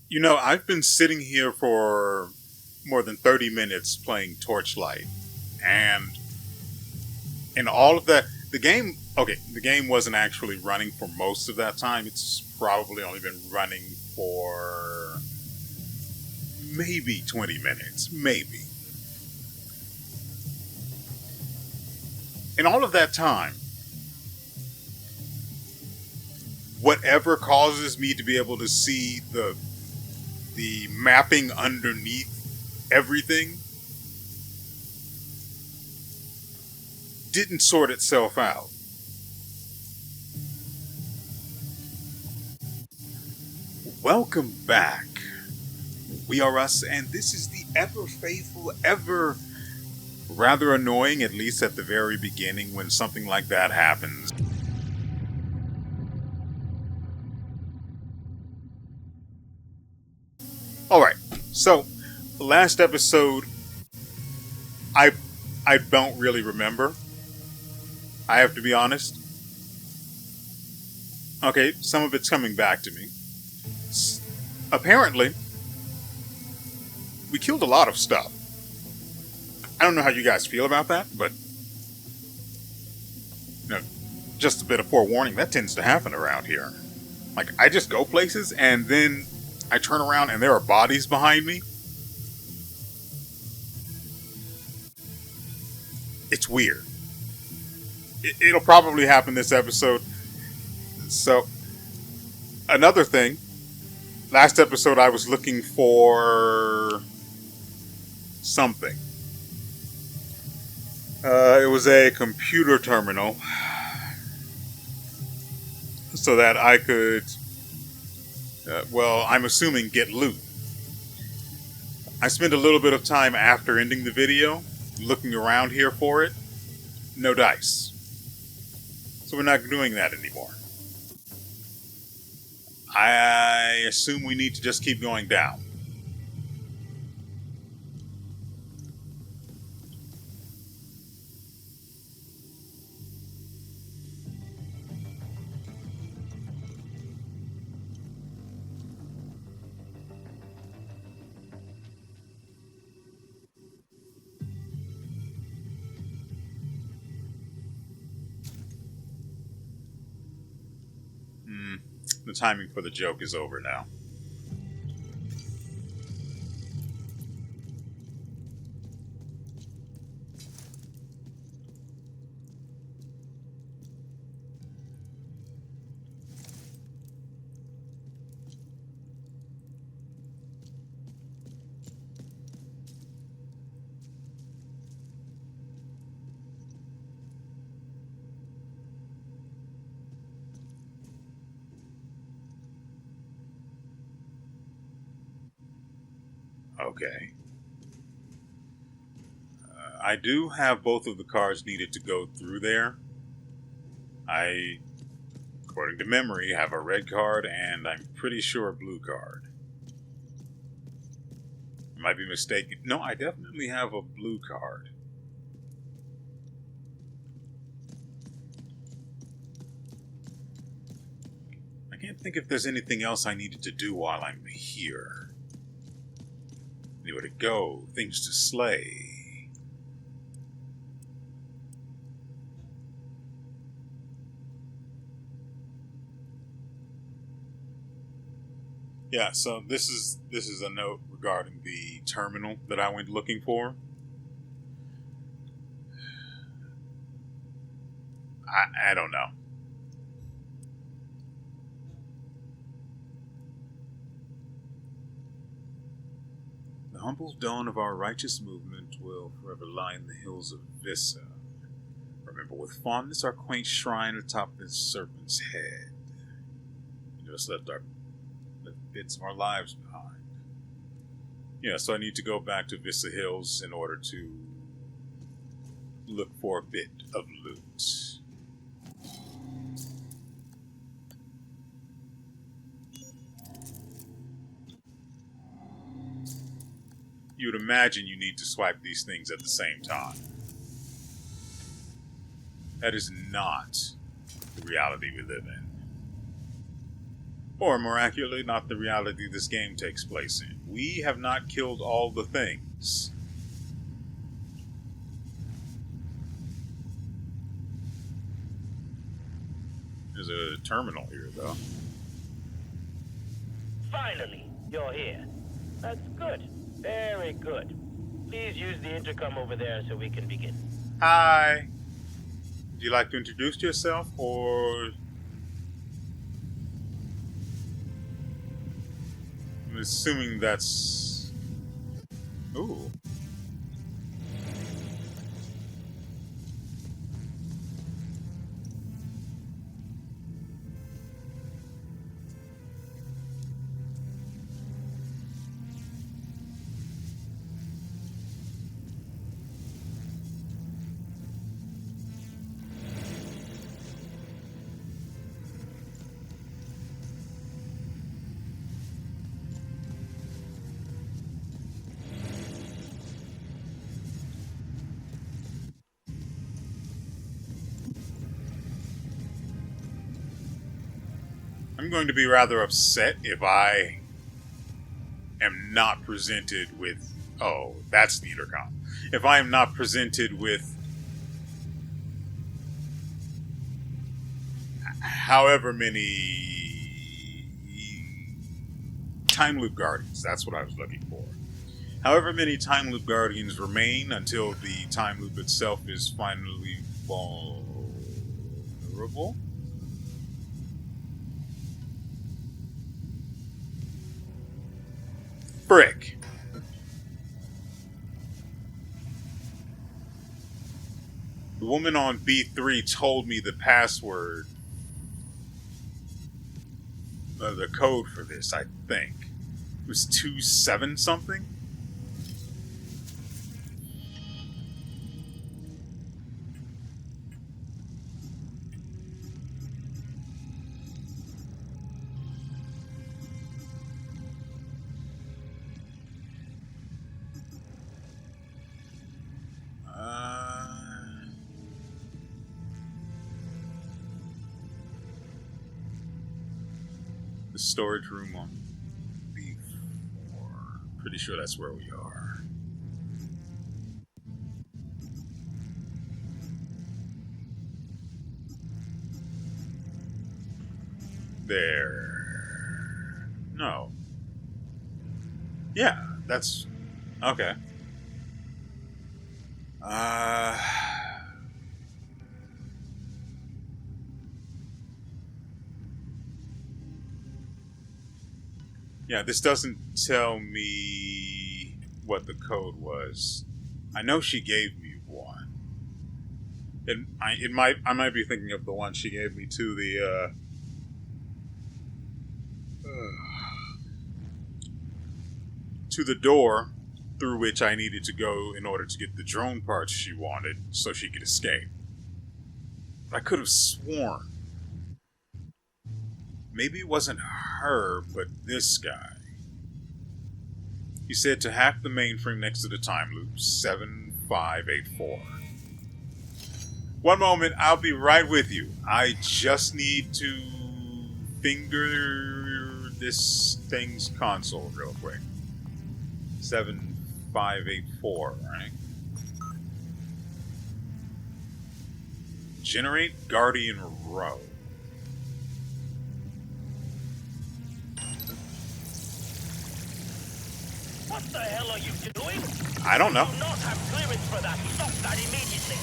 You know, I've been sitting here for more than 30 minutes playing Torchlight, and in all of that, the game wasn't actually running for most of that time. It's probably only been running for maybe 20 minutes, maybe. In all of that time, whatever causes me to be able to see the mapping underneath everything didn't sort itself out. Welcome back. We are us, and this is the ever faithful, ever rather annoying, at least at the very beginning when something like that happens. Alright, so the last episode I I don't really remember. I have to be honest. Okay, some of it's coming back to me. Apparently, we killed a lot of stuff. I don't know how you guys feel about that, but you know, just a bit of forewarning, that tends to happen around here. Like, I just go places and then I turn around and there are bodies behind me. It's weird. It'll probably happen this episode. So, another thing, last episode I was looking for something. It was a computer terminal so that I could, I'm assuming get loot. I spent a little bit of time after ending the video looking around here for it. No dice. So we're not doing that anymore. I assume we need to just keep going down. The timing for the joke is over now. Okay. I do have both of the cards needed to go through there. I, according to memory, have a red card and I'm pretty sure a blue card. I might be mistaken. No, I definitely have a blue card. I can't think if there's anything else I needed to do while I'm here. Anywhere to go, things to slay. Yeah, so this is a note regarding the terminal that I went looking for. I don't know. The humble dawn of our righteous movement will forever line the hills of Vissa. Remember with fondness our quaint shrine atop this serpent's head. We just left bits of our lives behind. Yeah, so I need to go back to Vissa Hills in order to look for a bit of loot. You would imagine you need to swipe these things at the same time. That is not the reality we live in. Or, more accurately, not the reality this game takes place in. We have not killed all the things. There's a terminal here, though. Finally, you're here. That's good. Very good. Please use the intercom over there so we can begin. Hi. Would you like to introduce yourself, or... I'm assuming that's... Ooh. I'm going to be rather upset if I am not presented with... Oh, that's the intercom. If I am not presented with however many time loop guardians, that's what I was looking for. However many time loop guardians remain until the time loop itself is finally vulnerable. Frick. The woman on B3 told me the password, the code for this, I think. It was 27 something? The storage room on B4. Pretty sure that's where we are. There. No. Yeah, that's... Okay. Yeah, this doesn't tell me what the code was. I know she gave me one. I might be thinking of the one she gave me to the to the door through which I needed to go in order to get the drone parts she wanted so she could escape. I could have sworn. Maybe it wasn't her, but this guy. He said to hack the mainframe next to the time loop, 7584. One moment, I'll be right with you. I just need to finger this thing's console real quick. 7584, right? Generate Guardian Row. What the hell are you doing? I don't know. You do not have clearance for that. Stop that immediately.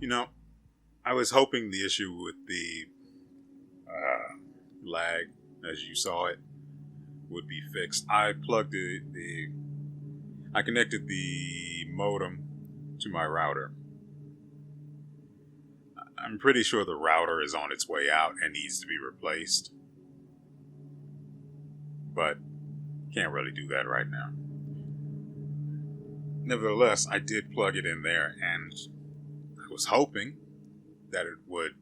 You know, I was hoping the issue with the lag, as you saw it, would be fixed. I plugged I connected the modem to my router. I'm pretty sure the router is on its way out and needs to be replaced. but can't really do that right now. Nevertheless, I did plug it in there, and I was hoping that it would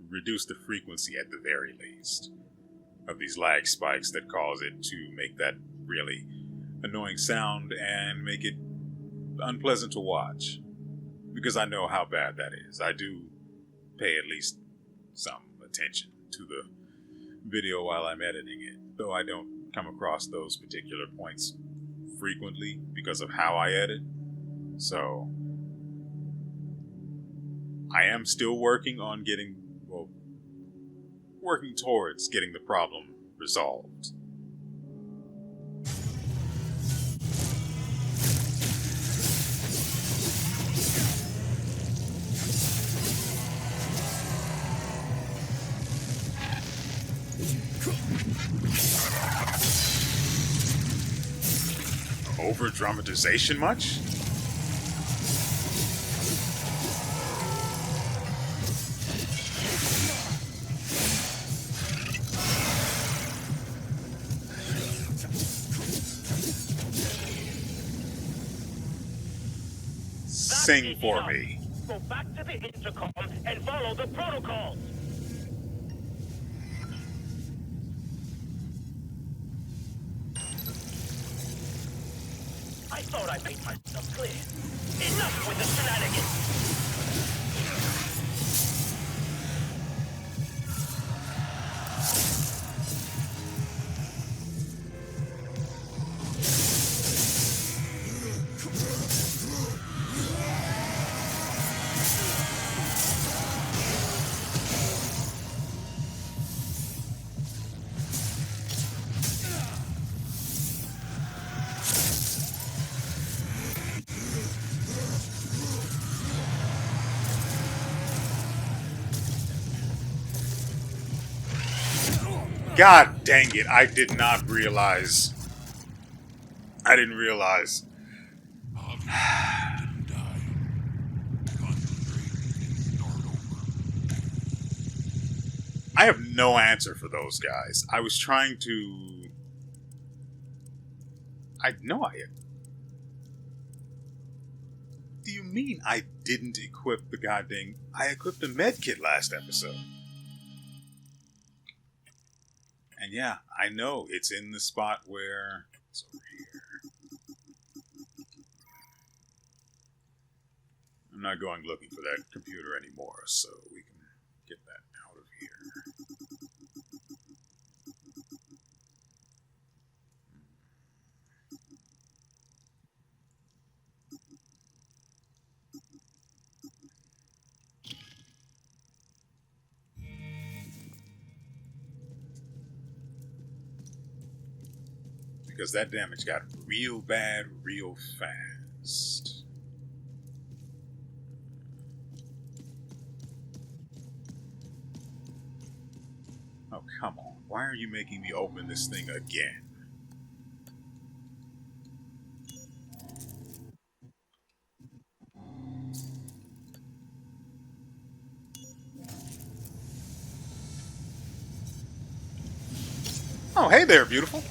reduce the frequency at the very least of these lag spikes that cause it to make that really annoying sound and make it unpleasant to watch. Because I know how bad that is. I do pay at least some attention to the video while I'm editing it, though I don't come across those particular points frequently because of how I edit. So I am still working towards getting the problem resolved. Over dramatization much? Sing for me. Go back to the intercom and follow the protocols. I thought I made myself clear. Enough with the shenanigans. God dang it, I didn't realize. I have no answer for those guys. I was trying to... What do you mean I didn't equip the goddamn... I equipped a medkit last episode. And yeah, I know it's in the spot where... It's over here. I'm not going looking for that computer anymore, so we can get that out of here. Because that damage got real bad real fast. Oh, come on. Why are you making me open this thing again? Oh, hey there, beautiful.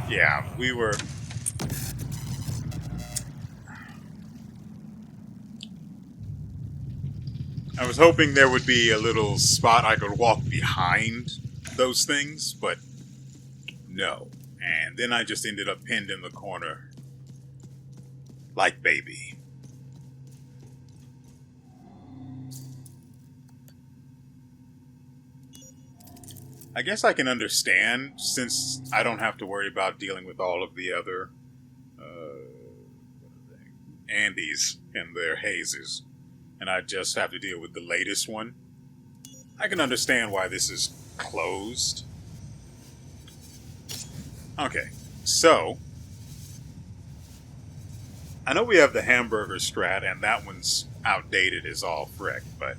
Yeah, we were... I was hoping there would be a little spot I could walk behind those things, but no. And then I just ended up pinned in the corner like baby. I guess I can understand, since I don't have to worry about dealing with all of the other Andes and their hazes, and I just have to deal with the latest one. I can understand why this is closed. Okay, so I know we have the hamburger strat, and that one's outdated as all frick, but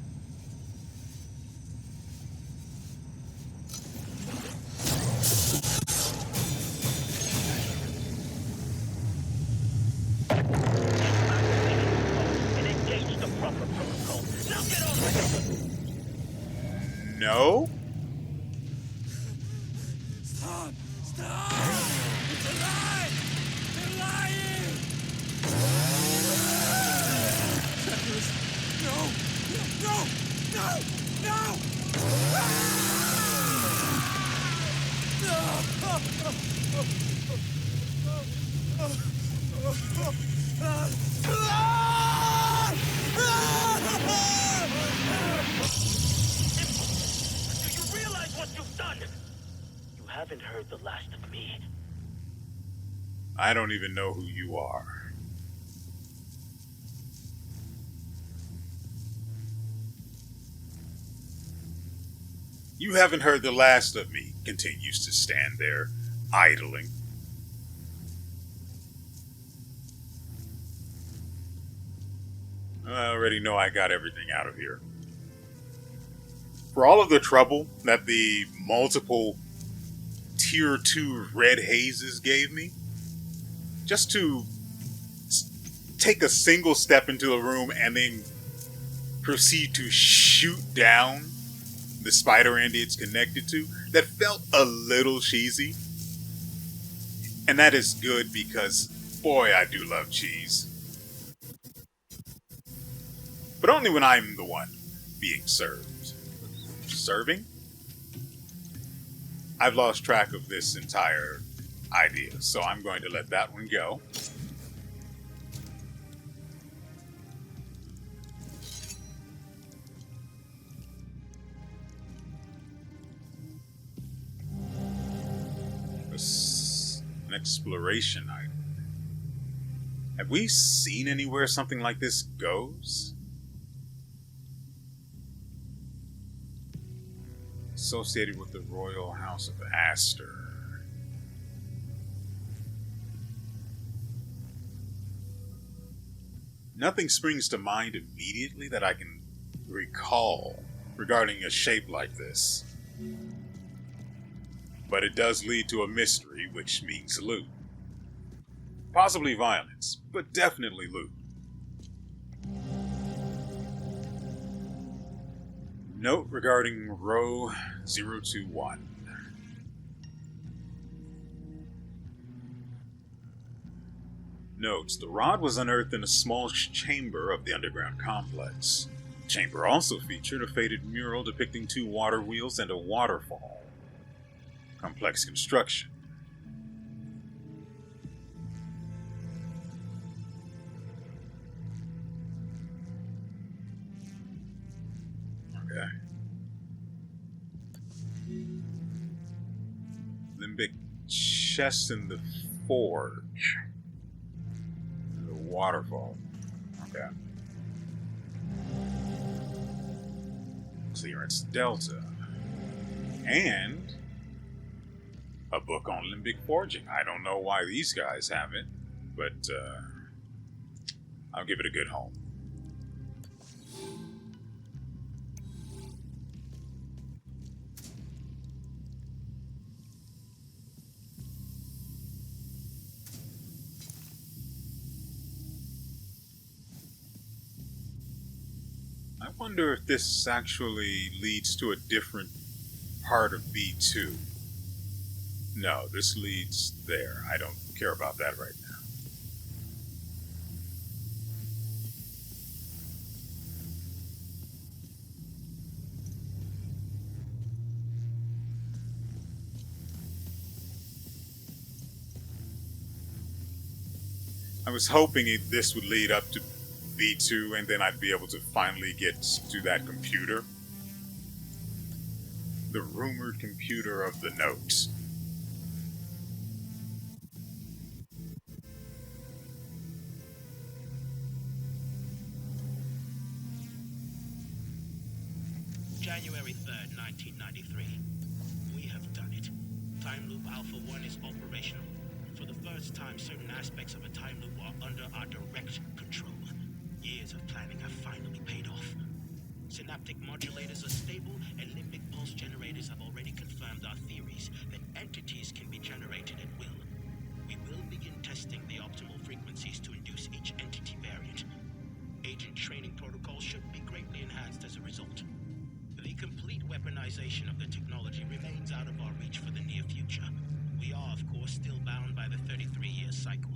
No? Stop! Stop! It's a lie! They're lying! No! No! No! Do you realize what you've done? You haven't heard the last of me. I don't even know who you are. You haven't heard the last of me, continues to stand there, idling. I already know I got everything out of here. For all of the trouble that the multiple Tier 2 red hazes gave me, just to take a single step into a room and then proceed to shoot down the spider Andy it's connected to, that felt a little cheesy. And that is good because, boy, I do love cheese. But only when I'm the one being served. Serving? I've lost track of this entire idea, so I'm going to let that one go. An exploration item. Have we seen anywhere something like this goes? Associated with the Royal House of Aster. Nothing springs to mind immediately that I can recall regarding a shape like this. But it does lead to a mystery, which means loot. Possibly violence, but definitely loot. Note regarding row 021. Notes, the rod was unearthed in a small chamber of the underground complex. The chamber also featured a faded mural depicting 2 water wheels and a waterfall. Complex construction. Okay. Limbic chest in the forge. The waterfall. Okay. Clearance Delta. And a book on limbic forging. I don't know why these guys have it, but I'll give it a good home. I wonder if this actually leads to a different part of B2. No, this leads there. I don't care about that right now. I was hoping this would lead up to B2 and then I'd be able to finally get to that computer. The rumored computer of the notes. January 3rd, 1993. We have done it. Time Loop Alpha 1 is operational. For the first time, certain aspects of a time loop are under our direct control. Years of planning have finally paid off. Synaptic modulators are stable, and limbic pulse generators have already confirmed our theories that entities can be generated at will. We will begin testing the optimal frequencies to induce each entity variant. Agent training protocols should be greatly greatly enhanced as a result. The complete weaponization of the technology remains out of our reach for the near future. We are, of course, still bound by the 33-year cycle.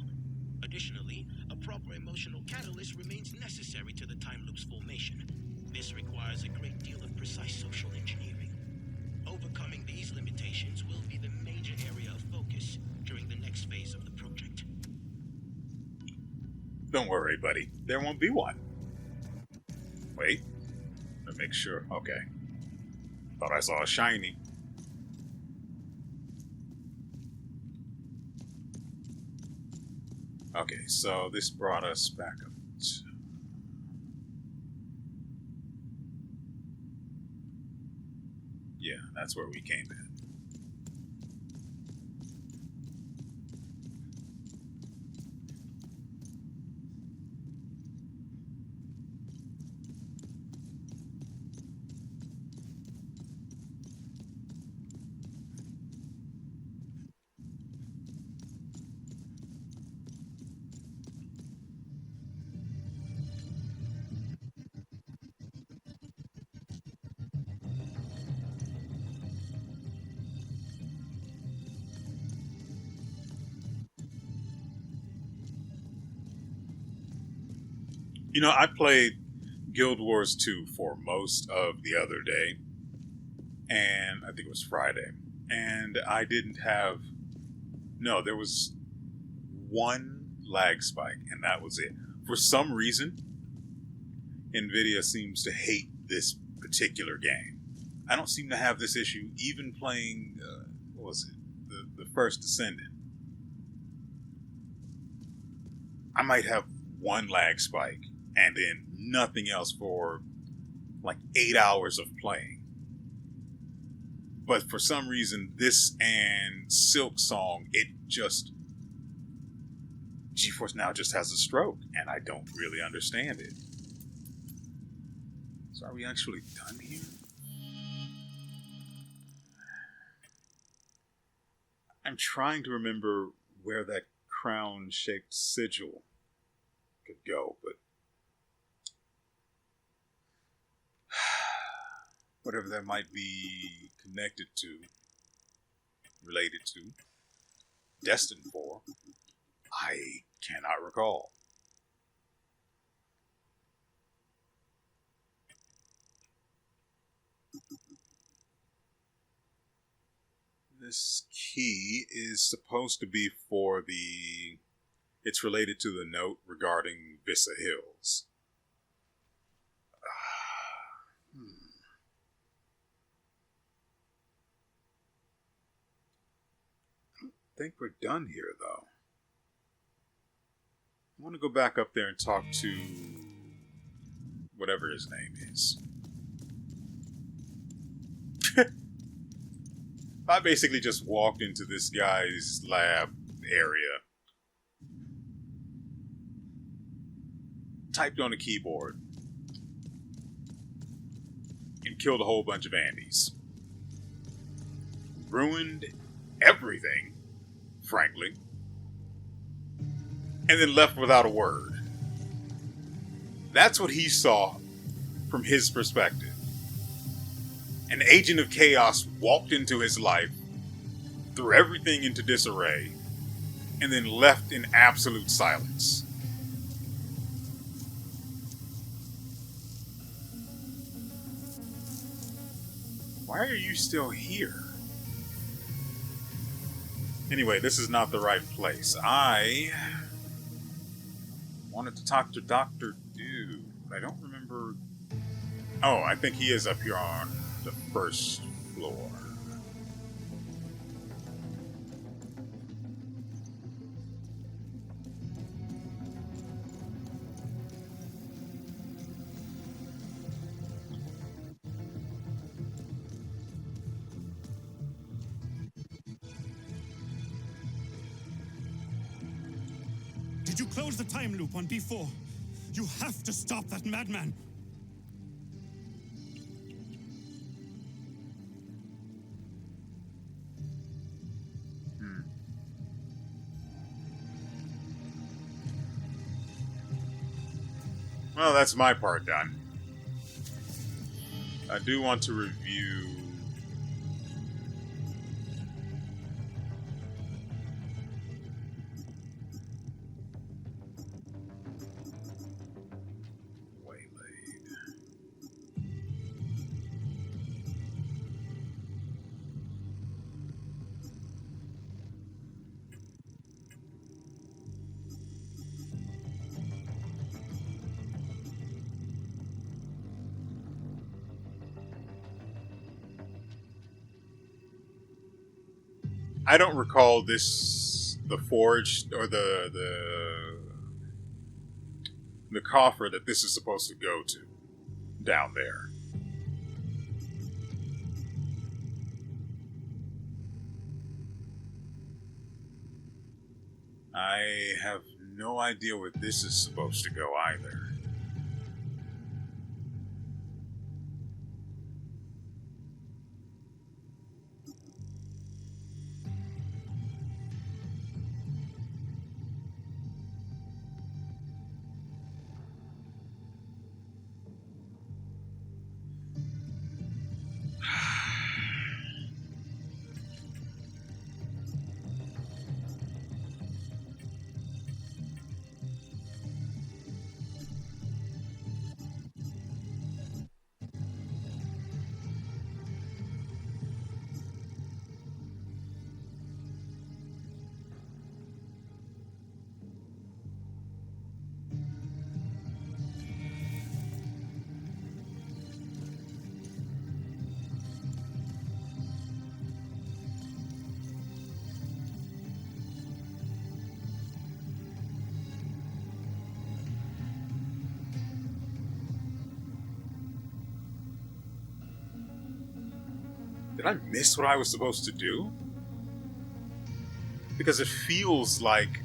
Additionally, a proper emotional catalyst remains necessary to the time loop's formation. This requires a great deal of precise social engineering. Overcoming these limitations will be the major area of focus during the next phase of the project. Don't worry, buddy. There won't be one. Wait. Let me make sure. Okay. Thought I saw a shiny. Okay, so this brought us back up to... Yeah, that's where we came in. You know, I played Guild Wars 2 for most of the other day, and I think it was Friday, and I didn't have... No, there was one lag spike, and that was it. For some reason, NVIDIA seems to hate this particular game. I don't seem to have this issue even playing, what was it? The first Descendant. I might have one lag spike, and then nothing else for like 8 hours of playing. But for some reason, this and Silk Song, it just... GeForce Now just has a stroke, and I don't really understand it. So are we actually done here? I'm trying to remember where that crown-shaped sigil could go, but whatever that might be connected to, related to, destined for, I cannot recall. This key is supposed to be for the... It's related to the note regarding Vissa Hills. I think we're done here, though. I want to go back up there and talk to whatever his name is. I basically just walked into this guy's lab area, typed on a keyboard, and killed a whole bunch of Andes. Ruined everything, frankly, and then left without a word. That's what he saw from his perspective. An agent of chaos walked into his life, threw everything into disarray, and then left in absolute silence. Why are you still here? Anyway, this is not the right place. I wanted to talk to Dr. Dude. I don't remember... Oh, I think he is up here on the first floor. Did you close the time loop on B4? You have to stop that madman! Well, that's my part done. I do want to review... Waylaid. I don't recall this, the forge, or the coffer that this is supposed to go to, down there. I have no idea where this is supposed to go either. Did I miss what I was supposed to do? Because it feels like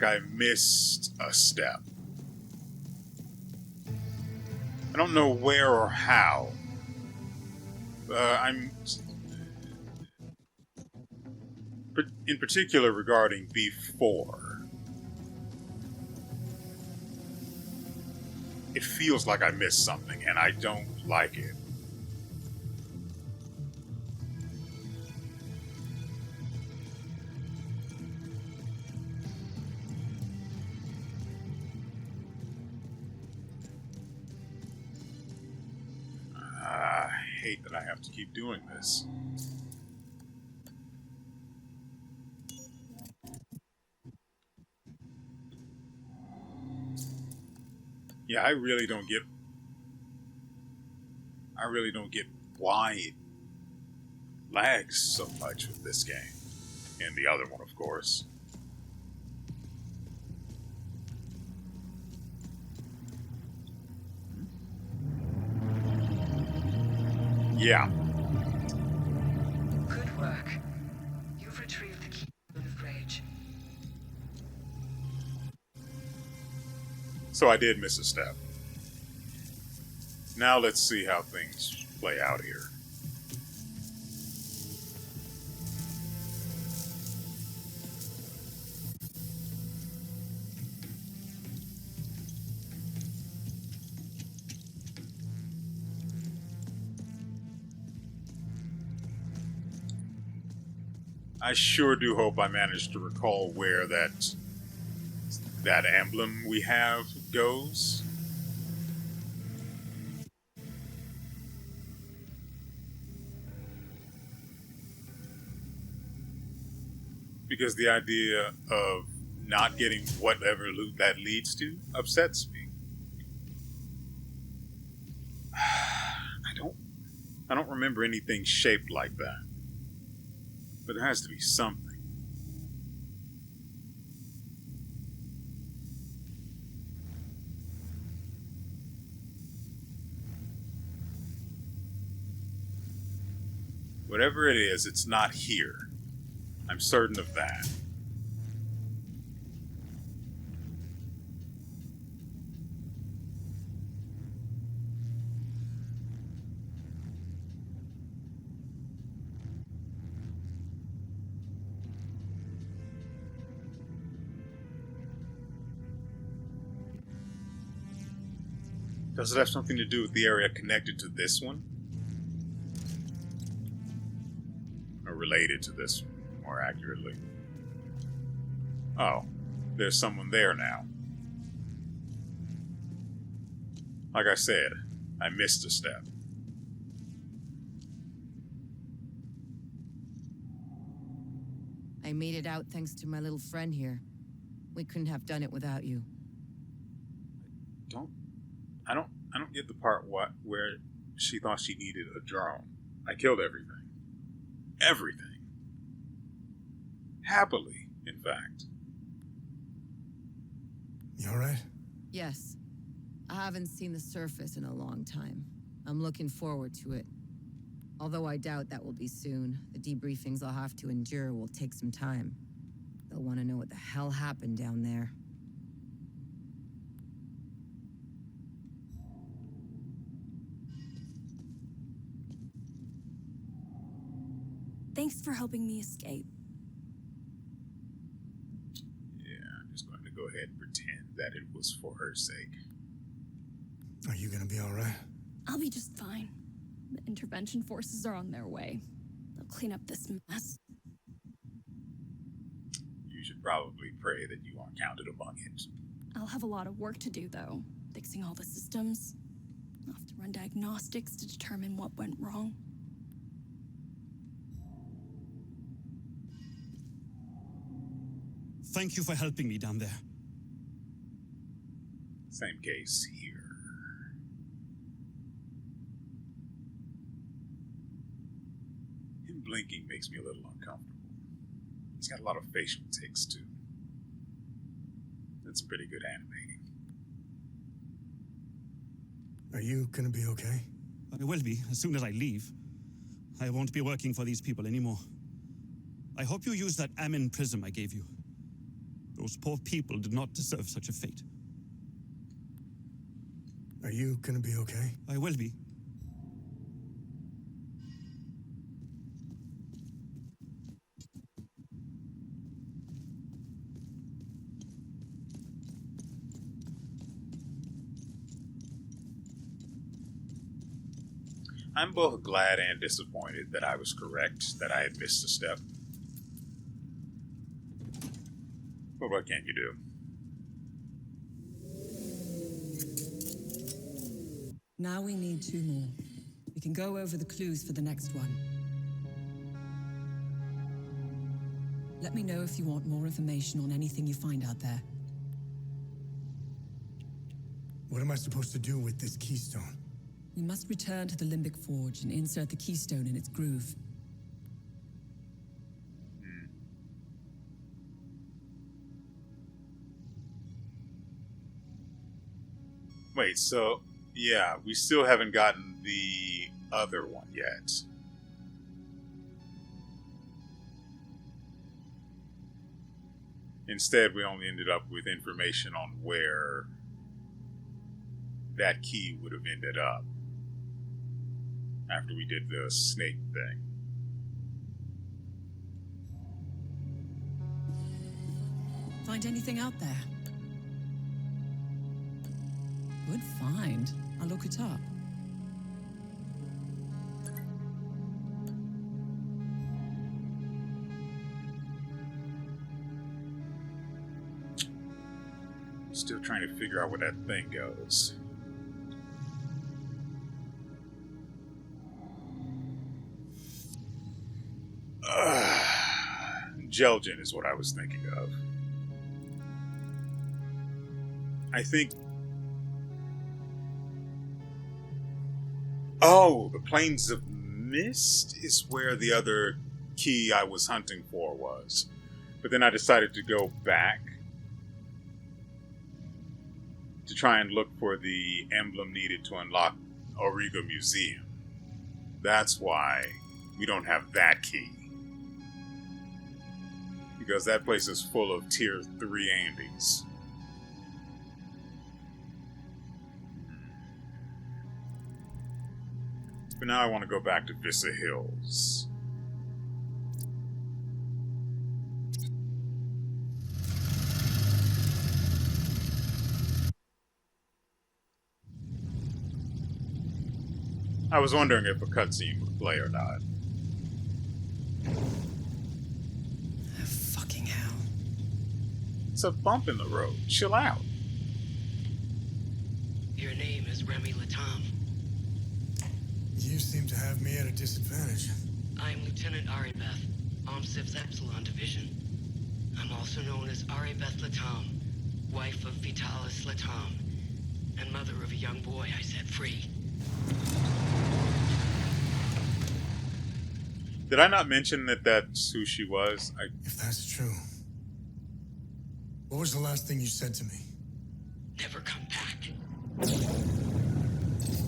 I missed a step. I don't know where or how. In particular regarding B4. It feels like I missed something, and I don't like it. I hate that I have to keep doing this. Yeah, I really don't get why it lags so much with this game. And the other one, of course. Yeah. Good work. You've retrieved the key of rage. So I did miss a step. Now let's see how things play out here. I sure do hope I managed to recall where that emblem we have goes. Because the idea of not getting whatever loot that leads to upsets me. I don't remember anything shaped like that. But there has to be something. Whatever it is, it's not here. I'm certain of that. Does it have something to do with the area connected to this one? Or related to this one, more accurately? Oh, there's someone there now. Like I said, I missed a step. I made it out thanks to my little friend here. We couldn't have done it without you. I don't get the part where she thought she needed a drone. I killed everything. Everything. Happily, in fact. You alright? Yes. I haven't seen the surface in a long time. I'm looking forward to it. Although I doubt that will be soon. The debriefings I'll have to endure will take some time. They'll want to know what the hell happened down there. Thanks for helping me escape. Yeah, I'm just going to go ahead and pretend that it was for her sake. Are you gonna be alright? I'll be just fine. The intervention forces are on their way. They'll clean up this mess. You should probably pray that you aren't counted among it. I'll have a lot of work to do, though. Fixing all the systems. I'll have to run diagnostics to determine what went wrong. Thank you for helping me down there. Same case here. Him blinking makes me a little uncomfortable. He's got a lot of facial tics, too. That's pretty good animating. Are you gonna be okay? I will be, as soon as I leave. I won't be working for these people anymore. I hope you use that Amin prism I gave you. Those poor people did not deserve such a fate. Are you gonna be okay? I will be. I'm both glad and disappointed that I was correct, that I had missed a step. But what can you do? Now we need 2 more. We can go over the clues for the next one. Let me know if you want more information on anything you find out there. What am I supposed to do with this keystone? We must return to the Limbic Forge and insert the keystone in its groove. Wait, so, yeah, we still haven't gotten the other one yet. Instead, we only ended up with information on where that key would have ended up after we did the snake thing. Find anything out there? Good find. I'll look it up. Still trying to figure out where that thing goes. Gelgen is what I was thinking of. I think... Oh, the Plains of Mist is where the other key I was hunting for was. But then I decided to go back to try and look for the emblem needed to unlock Auriga Museum. That's why we don't have that key. Because that place is full of tier 3 Andes. But now I want to go back to Vissa Hills. I was wondering if a cutscene would play or not. Oh, fucking hell. It's a bump in the road. Chill out. Your name is Remy Latam. You seem to have me at a disadvantage. I am Lieutenant Aribeth, OMSIV's Epsilon Division. I'm also known as Aribeth Latam, wife of Vitalis Latam, and mother of a young boy I set free. Did I not mention that that's who she was? If that's true, what was the last thing you said to me? Never come back.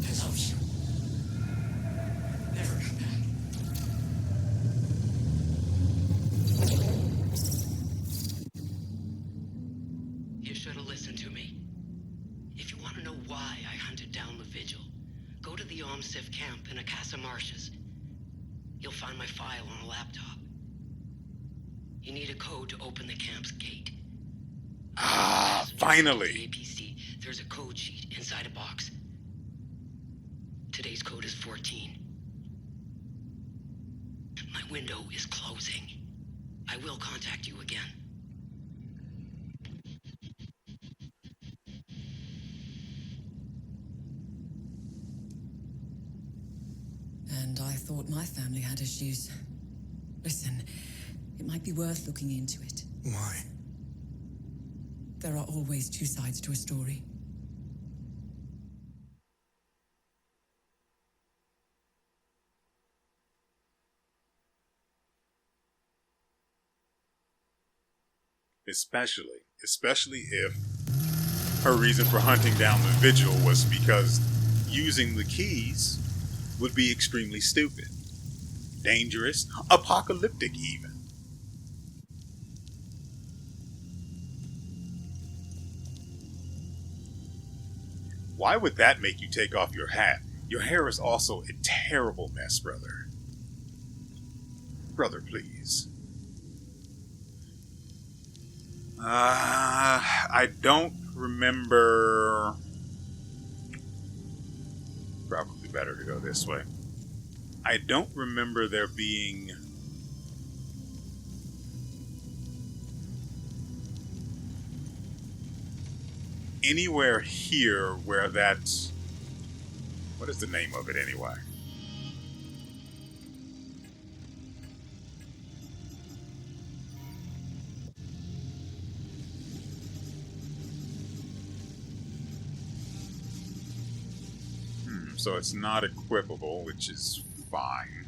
Presumption. Never come back. You should have listened to me. If you want to know why I hunted down the Vigil, go to the OMSIV camp in Akasa Marshes. You'll find my file on a laptop. You need a code to open the camp's gate. Ah, The finally. APC, there's a code sheet inside a box. Today's code is 14. My window is closing. I will contact you again. And I thought my family had issues. Listen, it might be worth looking into it. Why? There are always two sides to a story. Especially if her reason for hunting down the Vigil was because using the keys would be extremely stupid, dangerous, apocalyptic even. Why would that make you take off your hat? Your hair is also a terrible mess, brother. Brother, please. I don't remember. Probably better to go this way. I don't remember there being anywhere here where that's... What is the name of it anyway? So it's not equipable, which is fine.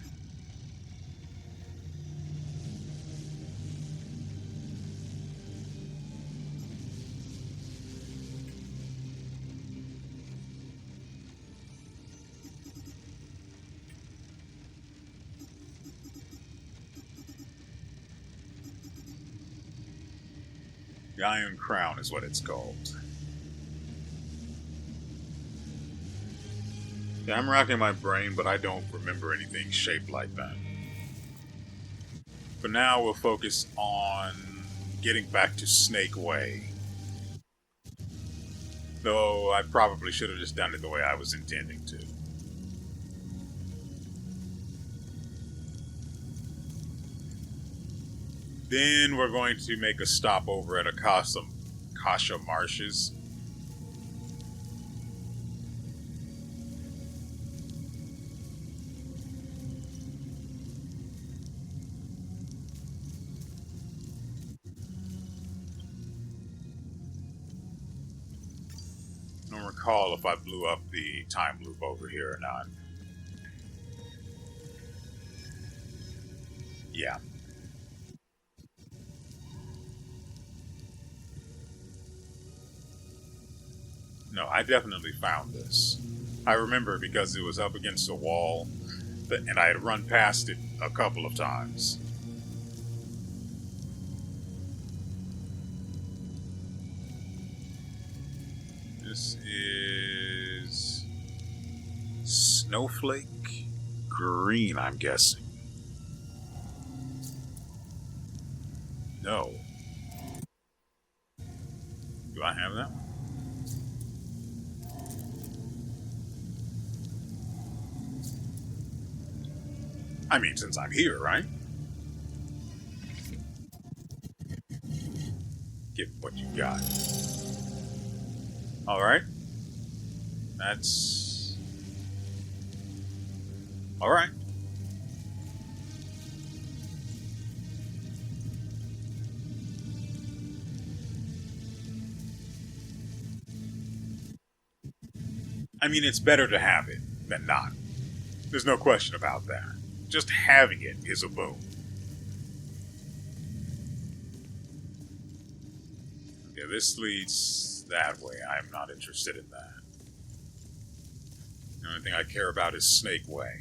The Iron Crown is what it's called. Yeah, I'm racking my brain, but I don't remember anything shaped like that. For now, we'll focus on getting back to Snake Way. Though I probably should have just done it the way I was intending to. Then we're going to make a stop over at Akasa Marshes. I don't recall if I blew up the time loop over here or not. Yeah. No, I definitely found this. I remember because it was up against a wall, and I had run past it a couple of times. This is Snowflake Green, I'm guessing. No. Do I have that one? I mean, since I'm here, right? Give what you got. Alright. That's... Alright. I mean, it's better to have it than not. There's no question about that. Just having it is a boon. Okay, this leads that way. I'm not interested in that. The only thing I care about is Snake Way.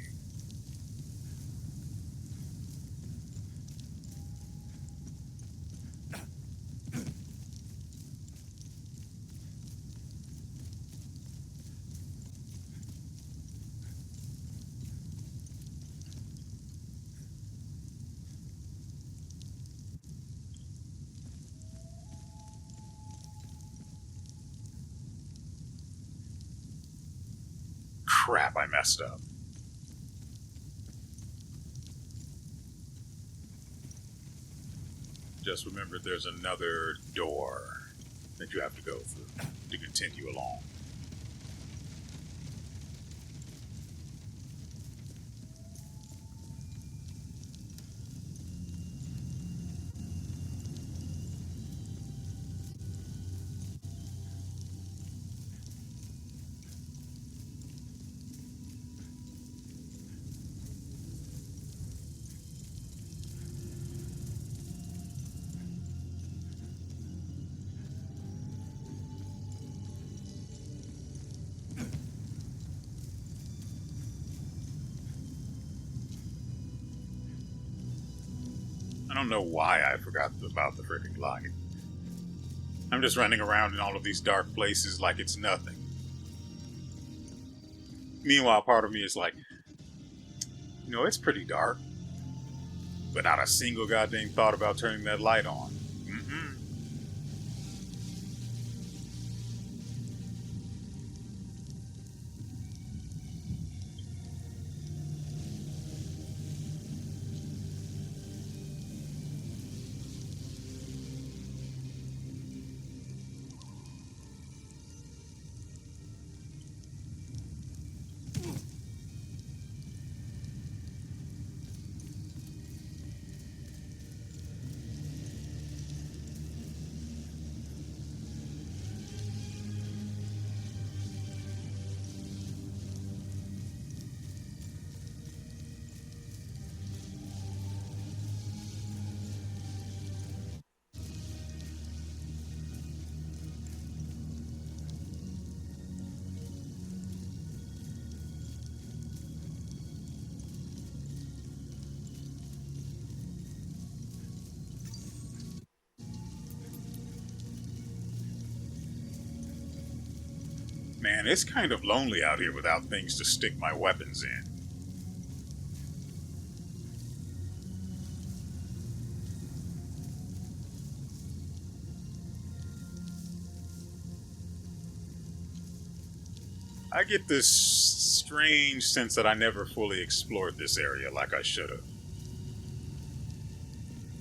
Crap, I messed up. Just remember there's another door that you have to go through to continue along. I don't know why I forgot about the freaking light. I'm just running around in all of these dark places like it's nothing. Meanwhile, part of me is like, you know, it's pretty dark. But not a single goddamn thought about turning that light on. Man, it's kind of lonely out here without things to stick my weapons in. I get this strange sense that I never fully explored this area like I should have.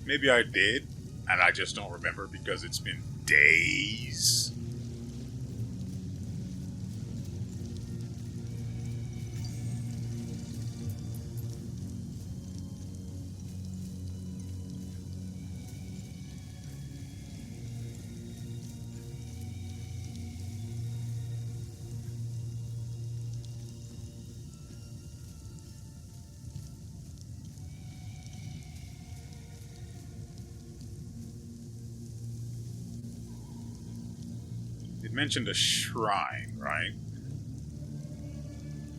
Maybe I did, and I just don't remember because it's been days. Mentioned a shrine, right?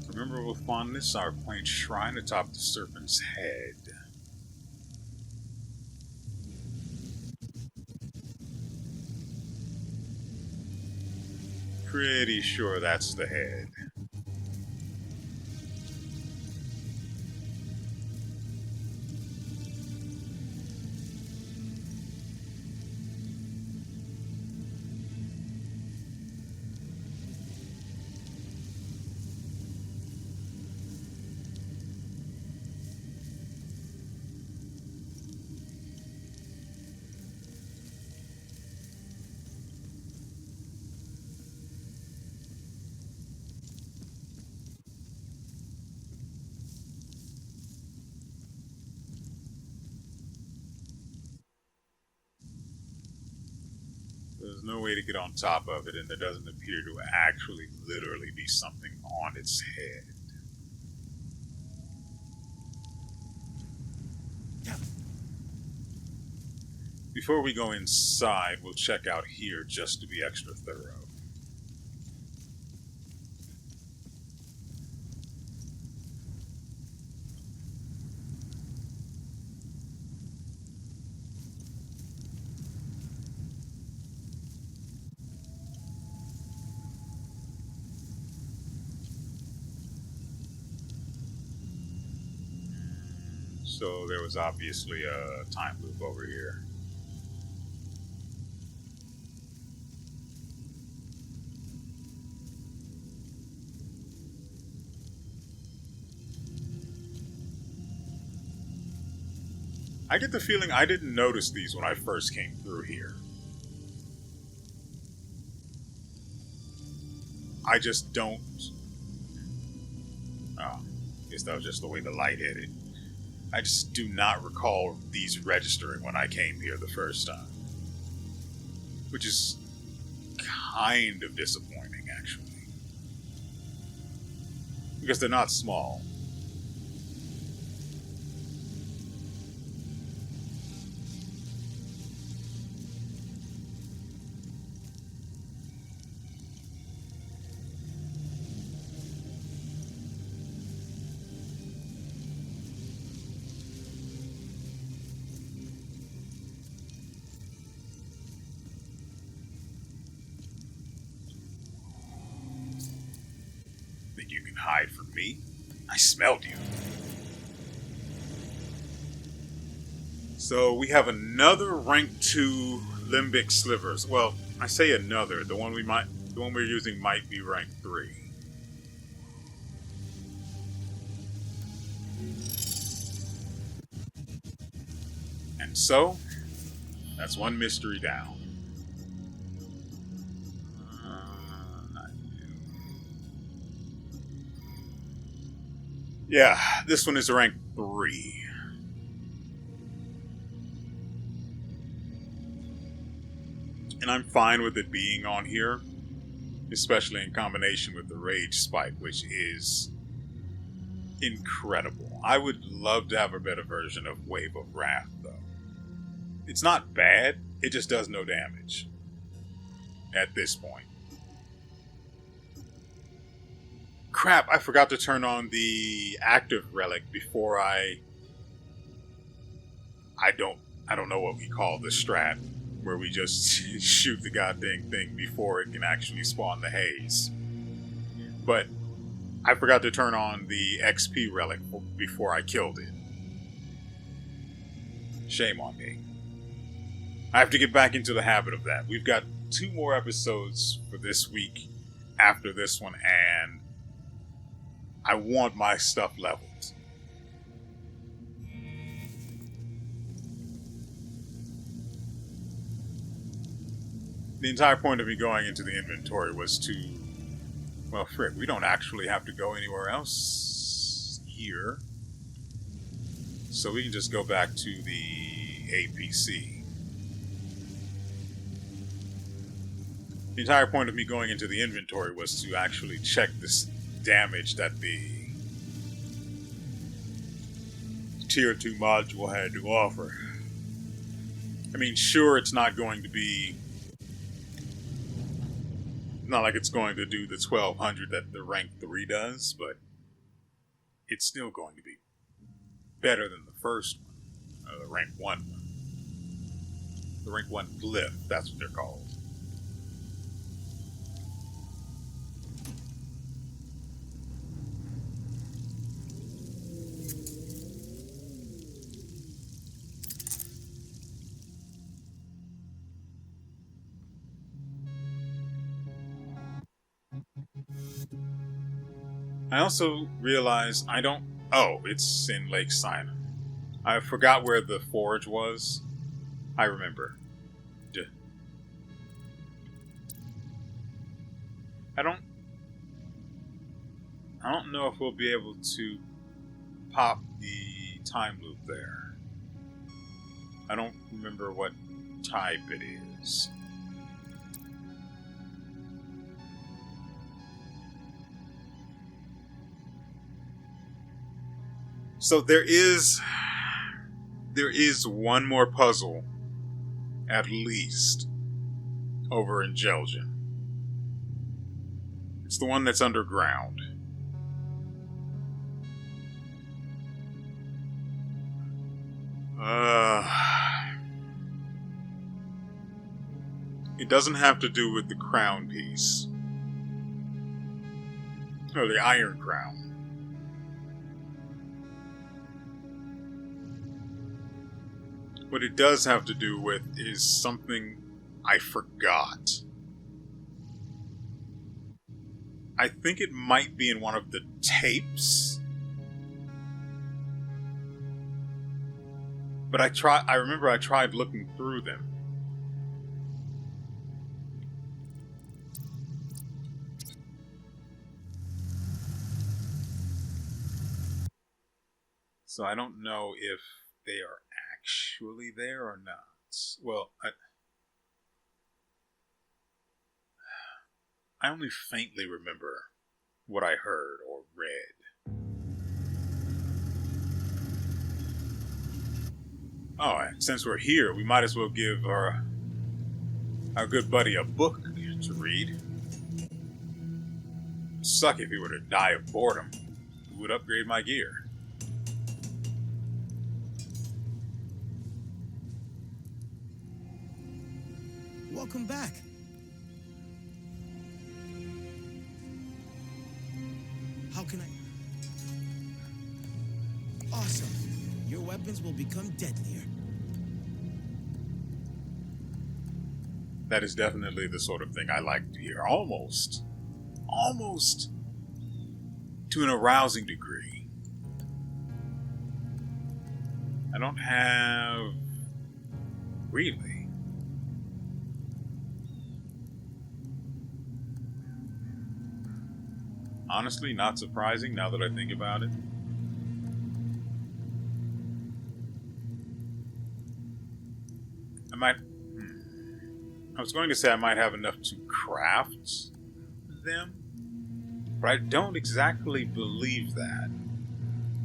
Remember with fondness our quaint shrine atop the serpent's head. Pretty sure that's the head. There's no way to get on top of it, and there doesn't appear to actually literally be something on its head. Before we go inside, we'll check out here just to be extra thorough. So there was obviously a time loop over here. I get the feeling I didn't notice these when I first came through here. I just don't... Oh, I guess that was just the way the light hit it. I just do not recall these registering when I came here the first time. Which is kind of disappointing, actually. Because they're not small. You can hide from me? I smelled you. So we have another rank 2 limbic slivers. Well, I say another. The one we're using might be rank 3. And so, that's one mystery down. Yeah, this one is rank 3. And I'm fine with it being on here, especially in combination with the rage spike, which is incredible. I would love to have a better version of Wave of Wrath, though. It's not bad, it just does no damage at this point. Crap, I forgot to turn on the active relic before I don't know what we call the strat, where we just shoot the goddamn thing before it can actually spawn the haze. But I forgot to turn on the XP relic before I killed it. Shame on me. I have to get back into the habit of that. We've got 2 more episodes for this week after this one, and I want my stuff leveled. The entire point of me going into the inventory was to... Well, frick, we don't actually have to go anywhere else here. So we can just go back to the APC. The entire point of me going into the inventory was to actually check this damage that the Tier 2 module had to offer. I mean, sure, it's not going to be... Not like it's going to do the 1200 that the rank 3 does, but it's still going to be better than the first one, the rank 1 one. The rank 1 glyph, that's what they're called. I also realized I don't... Oh, it's in Lake Simon. I forgot where the forge was. I remember. I don't know if we'll be able to pop the time loop there. I don't remember what type it is. So there is one more puzzle, at least, over in Gelgen. It's the one that's underground. It doesn't have to do with the crown piece. Or the Iron Crown. What it does have to do with is something I forgot. I think it might be in one of the tapes. But I remember I tried looking through them. So I don't know if they are actually there or not. Well, I only faintly remember what I heard or read. Oh, and since we're here, we might as well give our good buddy a book to read. Suck if he were to die of boredom. Who would upgrade my gear? Welcome back. How can I... Awesome. Your weapons will become deadlier. That is definitely the sort of thing I like to hear. Almost to an arousing degree. I don't have... really. Honestly, not surprising now that I think about it. I was going to say I might have enough to craft them, but I don't exactly believe that.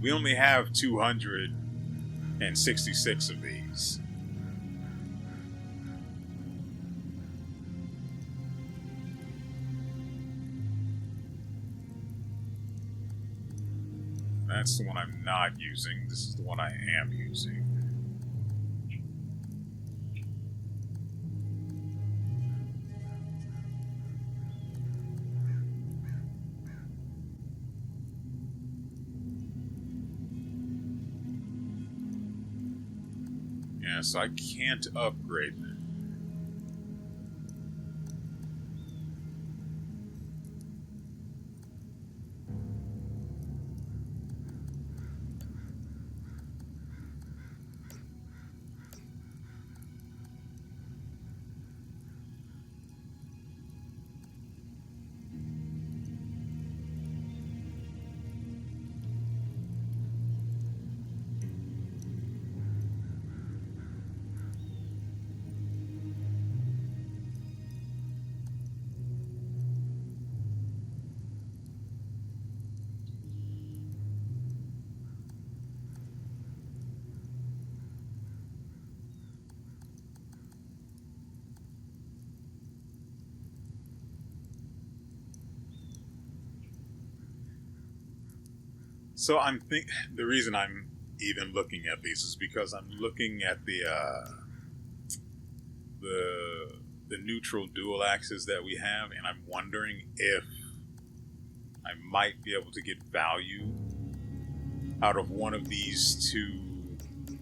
We only have 266 of these. That's the one I'm not using. This is the one I am using. Yeah, so I can't upgrade them. So the reason I'm even looking at these is because I'm looking at the neutral dual axes that we have, and I'm wondering if I might be able to get value out of one of these two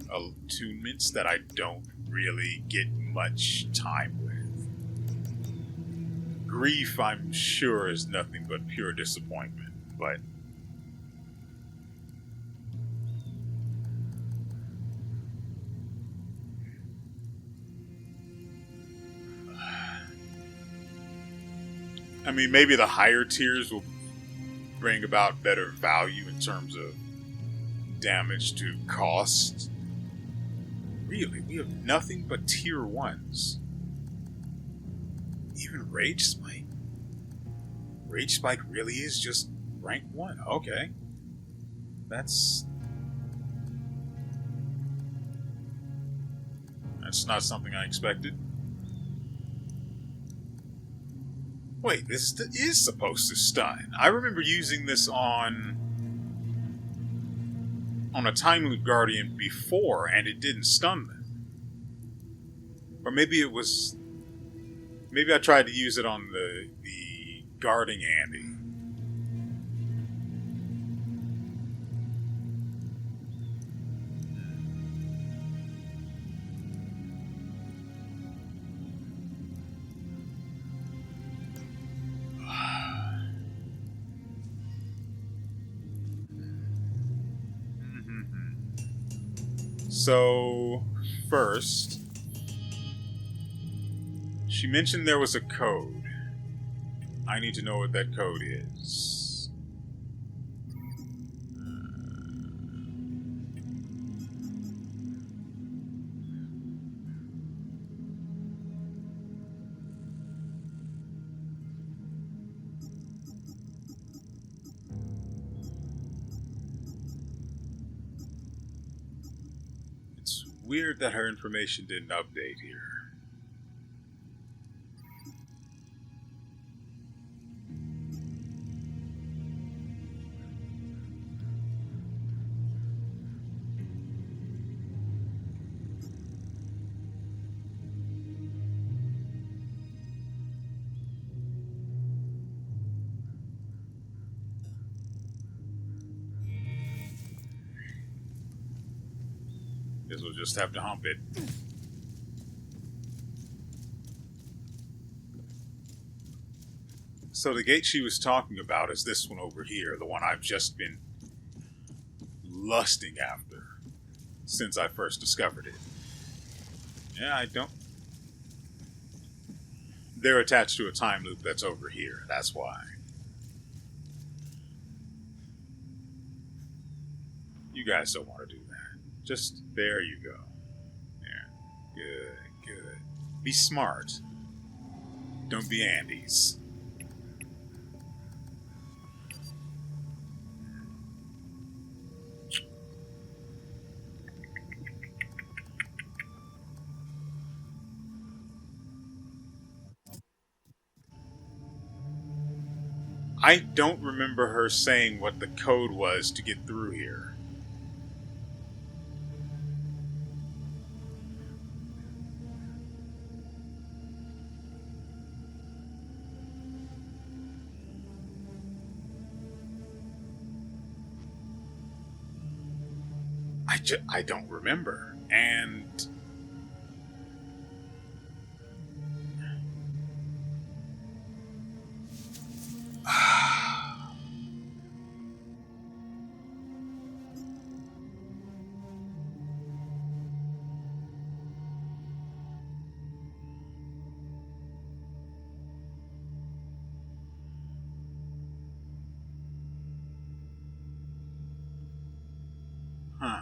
attunements that I don't really get much time with. Grief, I'm sure, is nothing but pure disappointment, but I mean, maybe the higher tiers will bring about better value in terms of damage to cost. Really, we have nothing but tier 1s. Even Rage Spike. Rage Spike really is just rank 1. Okay. That's That's not something I expected. Wait, this is supposed to stun. I remember using this on a Time Loop Guardian before, and it didn't stun them. Or maybe it was... Maybe I tried to use it on the guarding Andy. So, first, she mentioned there was a code. I need to know what that code is. It's weird that her information didn't update here. Guess we'll just have to hump it. So the gate she was talking about is this one over here, the one I've just been lusting after since I first discovered it. Yeah, I don't... They're attached to a time loop that's over here, that's why. You guys don't want to do that. Just, there you go. Yeah, good, good. Be smart. Don't be Andes. I don't remember her saying what the code was to get through here. I don't remember. And huh.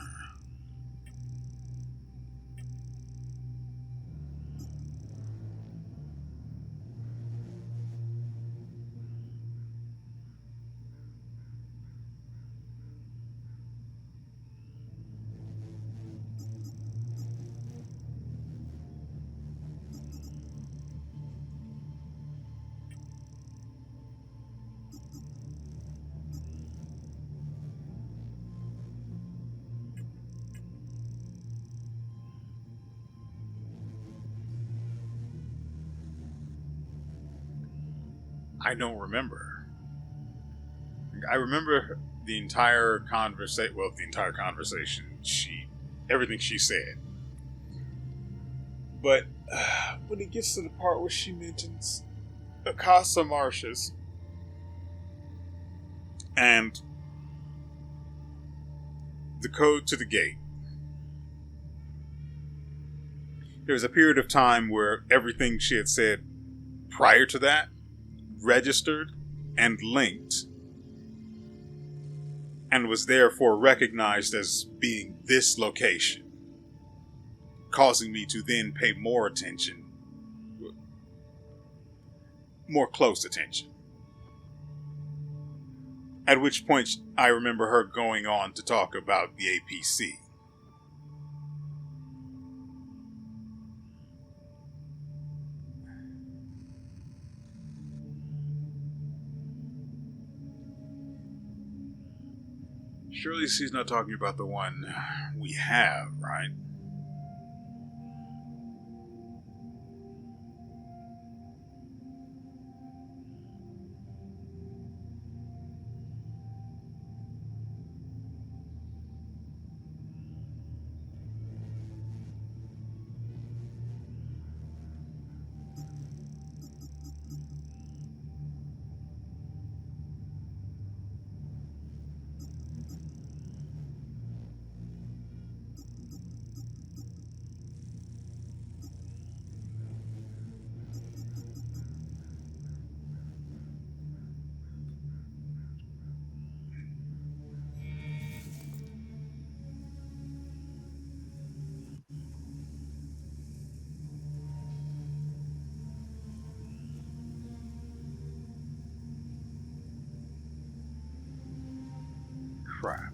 I don't remember. I remember the entire conversation. Well, the entire conversation. Everything she said. But when it gets to the part where she mentions Casa Marshes and the code to the gate, there was a period of time where everything she had said prior to that registered and linked and was therefore recognized as being this location, causing me to then pay more close attention. At which point I remember her going on to talk about the APC. Surely she's not talking about the one we have, right? Crap.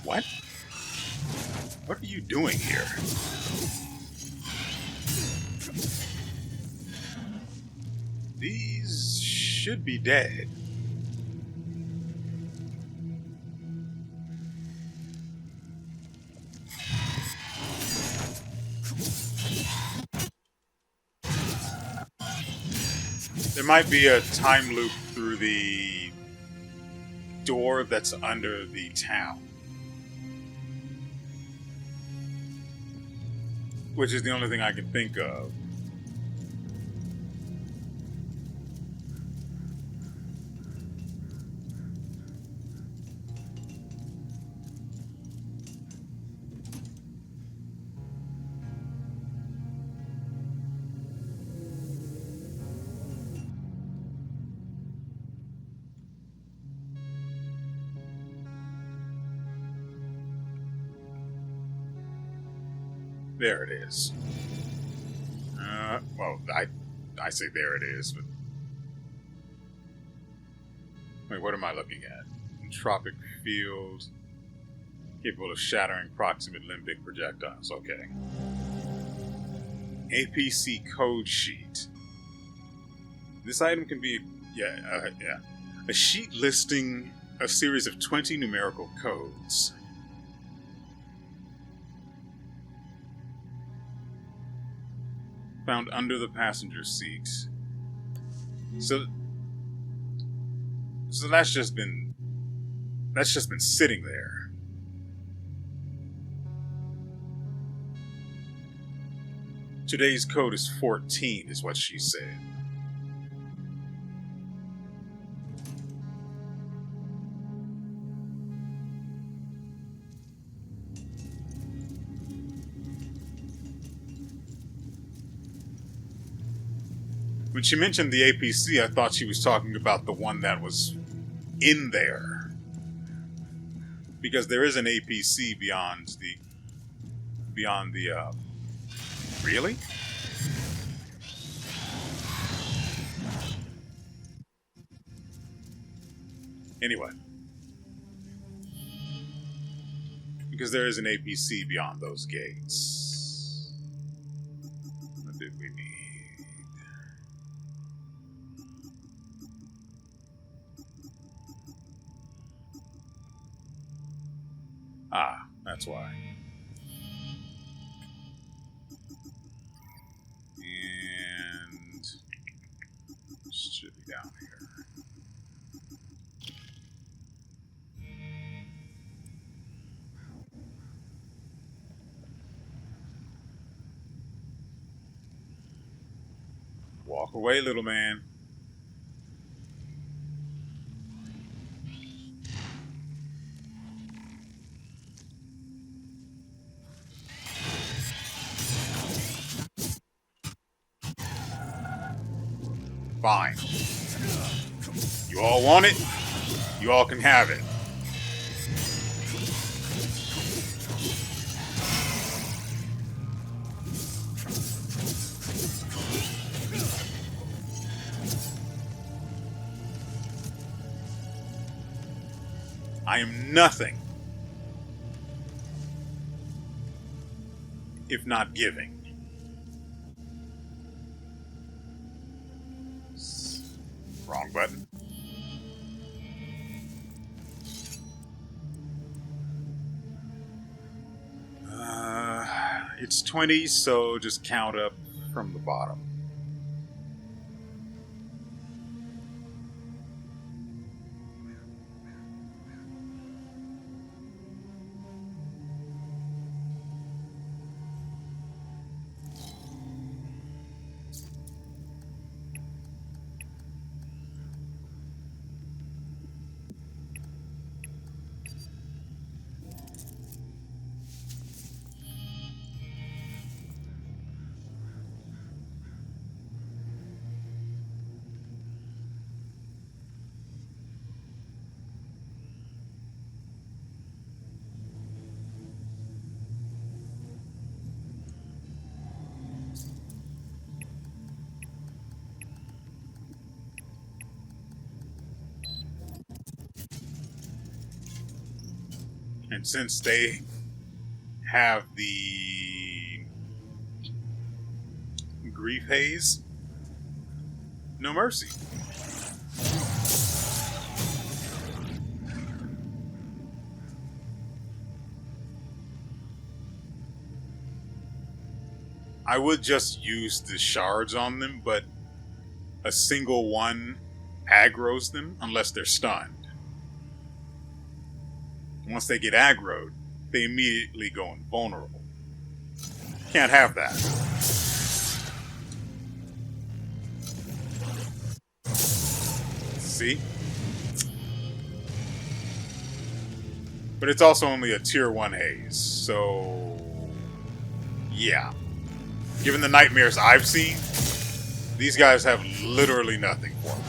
What? What are you doing here? These should be dead. There might be a time loop through the door that's under the town. Which is the only thing I can think of. There it is. Well, I say there it is, but... Wait, what am I looking at? Entropic field. Capable of shattering proximate limbic projectiles. Okay. APC code sheet. This item can be... Yeah. A sheet listing a series of 20 numerical codes. Found under the passenger seat. So that's just been sitting there. Today's code is 14, is what she said. When she mentioned the APC, I thought she was talking about the one that was in there. Because there is an APC beyond the, really? Anyway. Because there is an APC beyond those gates. What did we need? Ah, that's why. And should be down here. Walk away, little man. Fine. You all want it? You all can have it. I am nothing if not giving. Wrong button. It's 20, so just count up from the bottom. And since they have the grief haze, no mercy. I would just use the shards on them, but a single one aggroes them unless they're stunned. Once they get aggroed, they immediately go invulnerable. Can't have that. See? But it's also only a tier 1 haze, so yeah. Given the nightmares I've seen, these guys have literally nothing for me.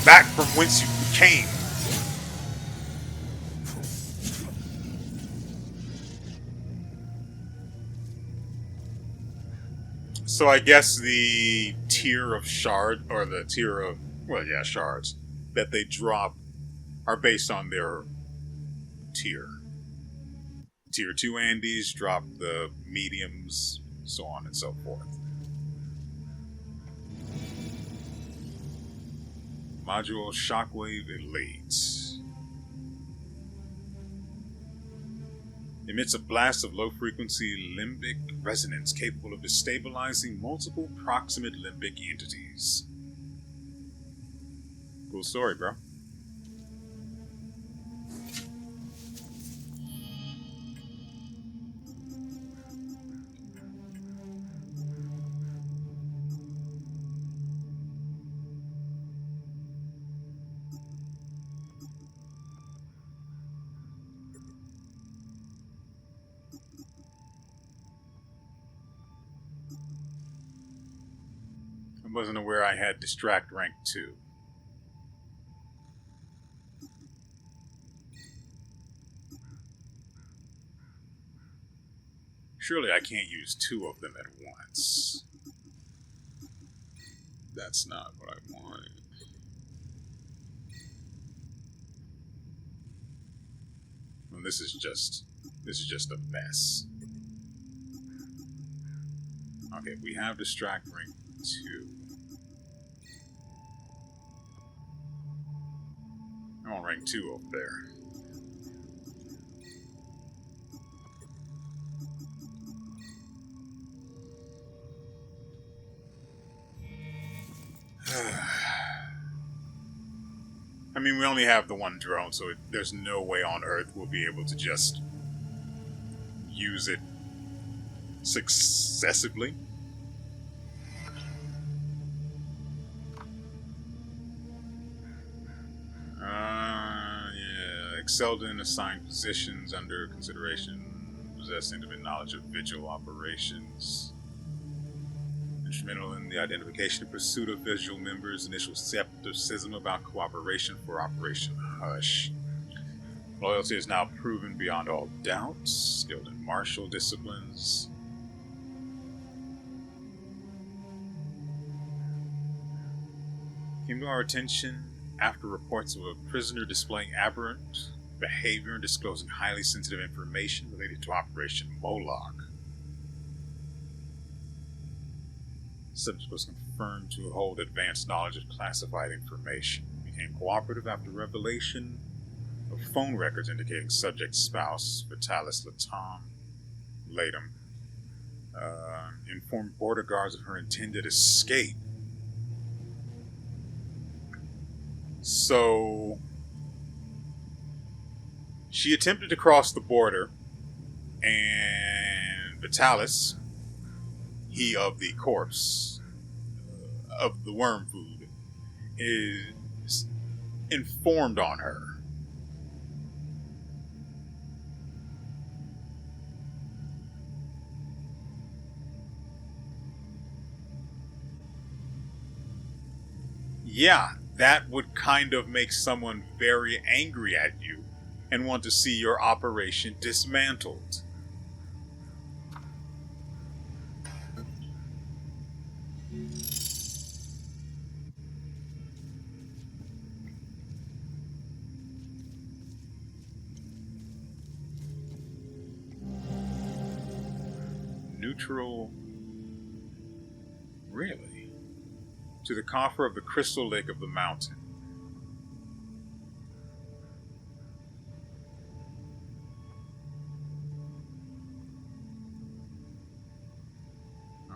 Back from whence you came. So I guess the tier of shard, or the tier of, well, yeah, shards, that they drop are based on their tier. Tier 2 Andes drop the mediums, so on and so forth. Module Shockwave Elite. Emits a blast of low-frequency limbic resonance capable of destabilizing multiple proximate limbic entities. Cool story, bro. I wasn't aware I had Distract rank 2. Surely I can't use 2 of them at once. That's not what I wanted. Well, this is just a mess. Okay, we have Distract rank 2. I'm on rank 2 over there. I mean, we only have the one drone, so there's no way on Earth we'll be able to just use it successively. Yeah. Excelled in assigned positions under consideration. Possessed intimate knowledge of vigil operations. Instrumental in the identification and pursuit of visual members. Initial skepticism about cooperation for Operation Hush. Loyalty is now proven beyond all doubt. Skilled in martial disciplines. Came to our attention after reports of a prisoner displaying aberrant behavior and disclosing highly sensitive information related to Operation Moloch. Subject was confirmed to hold advanced knowledge of classified information. Became cooperative after revelation of phone records indicating subject's spouse, Vitalis Latham, informed border guards of her intended escape. So, she attempted to cross the border, and Vitalis, he of the corpse, of the worm food, is informed on her. Yeah, that would kind of make someone very angry at you and want to see your operation dismantled. Neutral. Really? To the coffer of the crystal lake of the mountain.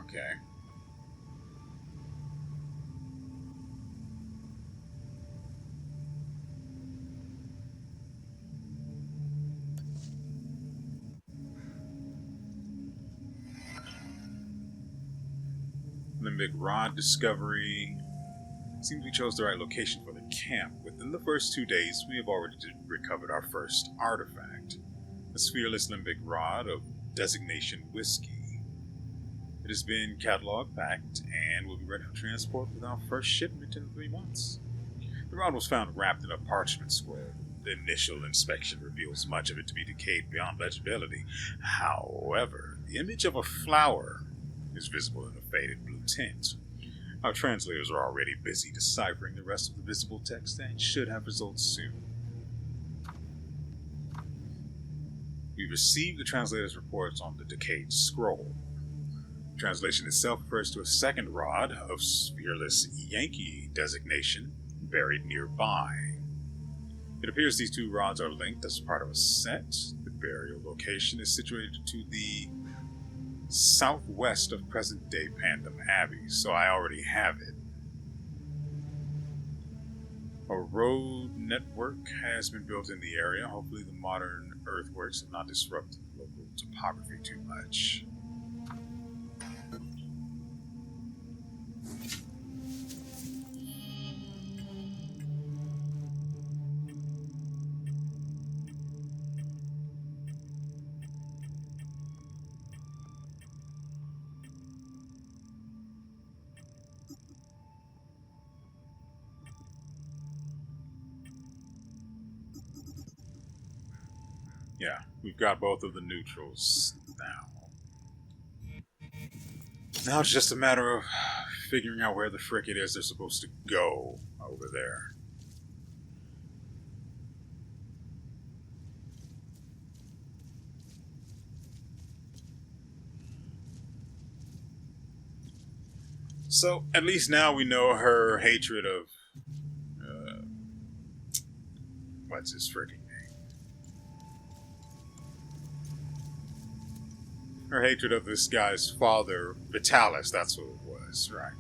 Okay. Limbic Rod discovery. Seems we chose the right location for the camp. Within the first 2 days, we have already recovered our first artifact. A sphereless limbic rod of designation Whiskey. It has been cataloged, packed, and will be ready for transport with our first shipment in 3 months. The rod was found wrapped in a parchment scroll. The initial inspection reveals much of it to be decayed beyond legibility. However, the image of a flower is visible in a faded blue tint. Our translators are already busy deciphering the rest of the visible text and should have results soon. We received the translator's reports on the decayed scroll. The translation itself refers to a second rod of sphereless Yankee designation buried nearby. It appears these 2 rods are linked as part of a set. The burial location is situated to the southwest of present-day Pandem Abbey, so I already have it. A road network has been built in the area. Hopefully the modern earthworks have not disrupted the local topography too much. Yeah, we've got both of the neutrals now. Now it's just a matter of figuring out where the frick it is they're supposed to go over there. So, at least now we know her hatred of... what's his frickin' her hatred of this guy's father, Vitalis, that's what it was, right?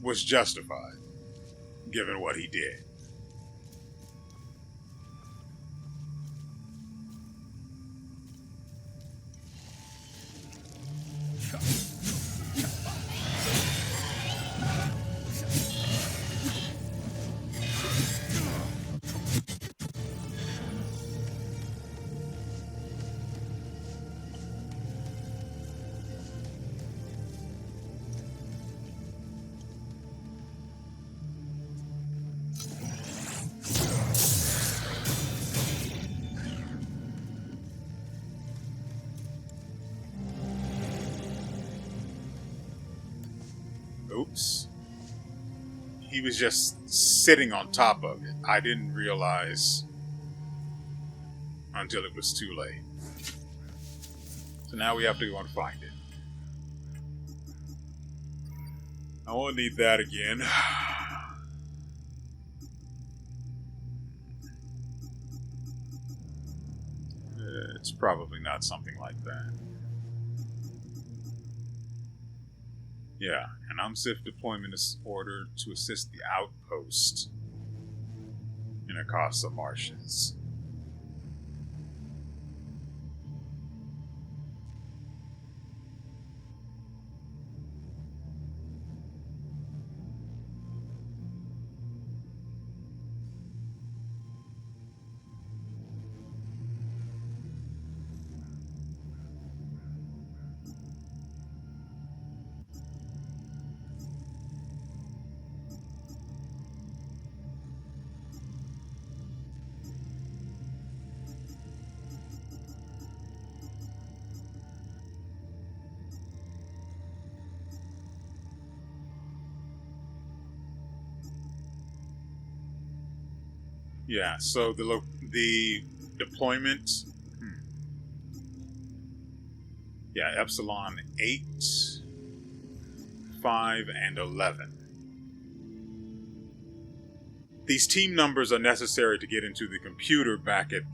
Was justified. given what he did. Oops. He was just sitting on top of it. I didn't realize until it was too late. So now we have to go and find it. I won't need that again. It's probably not something like that. Yeah, an UMSIF deployment is ordered to assist the outpost in Akasa Marshes. Yeah, so the deployment, yeah, Epsilon 8, 5, and 11. These team numbers are necessary to get into the computer back at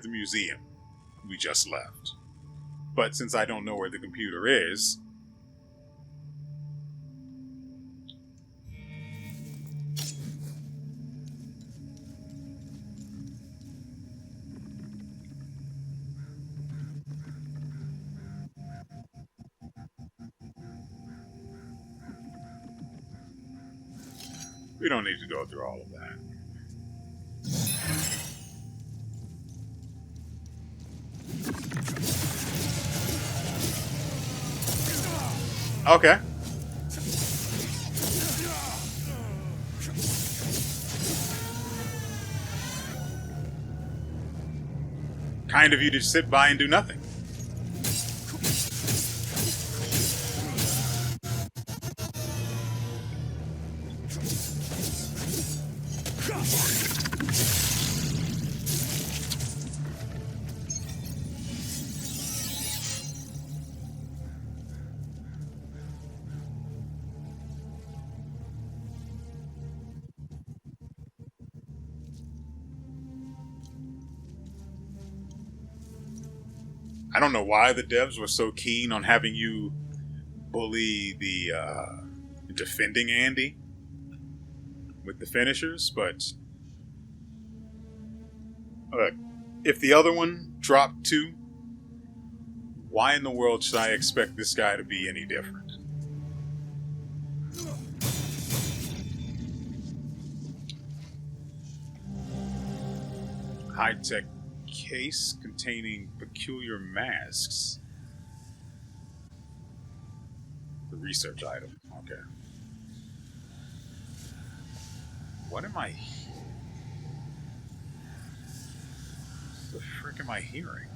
the museum we just left. But since I don't know where the computer is, we don't need to go through all of that. Okay. Kind of you to sit by and do nothing. I don't know why the devs were so keen on having you bully the defending Andy with the finishers, but look, if the other one dropped 2, why in the world should I expect this guy to be any different? High-tech case containing peculiar masks. The research item. Okay. What am I... What the frick am I hearing?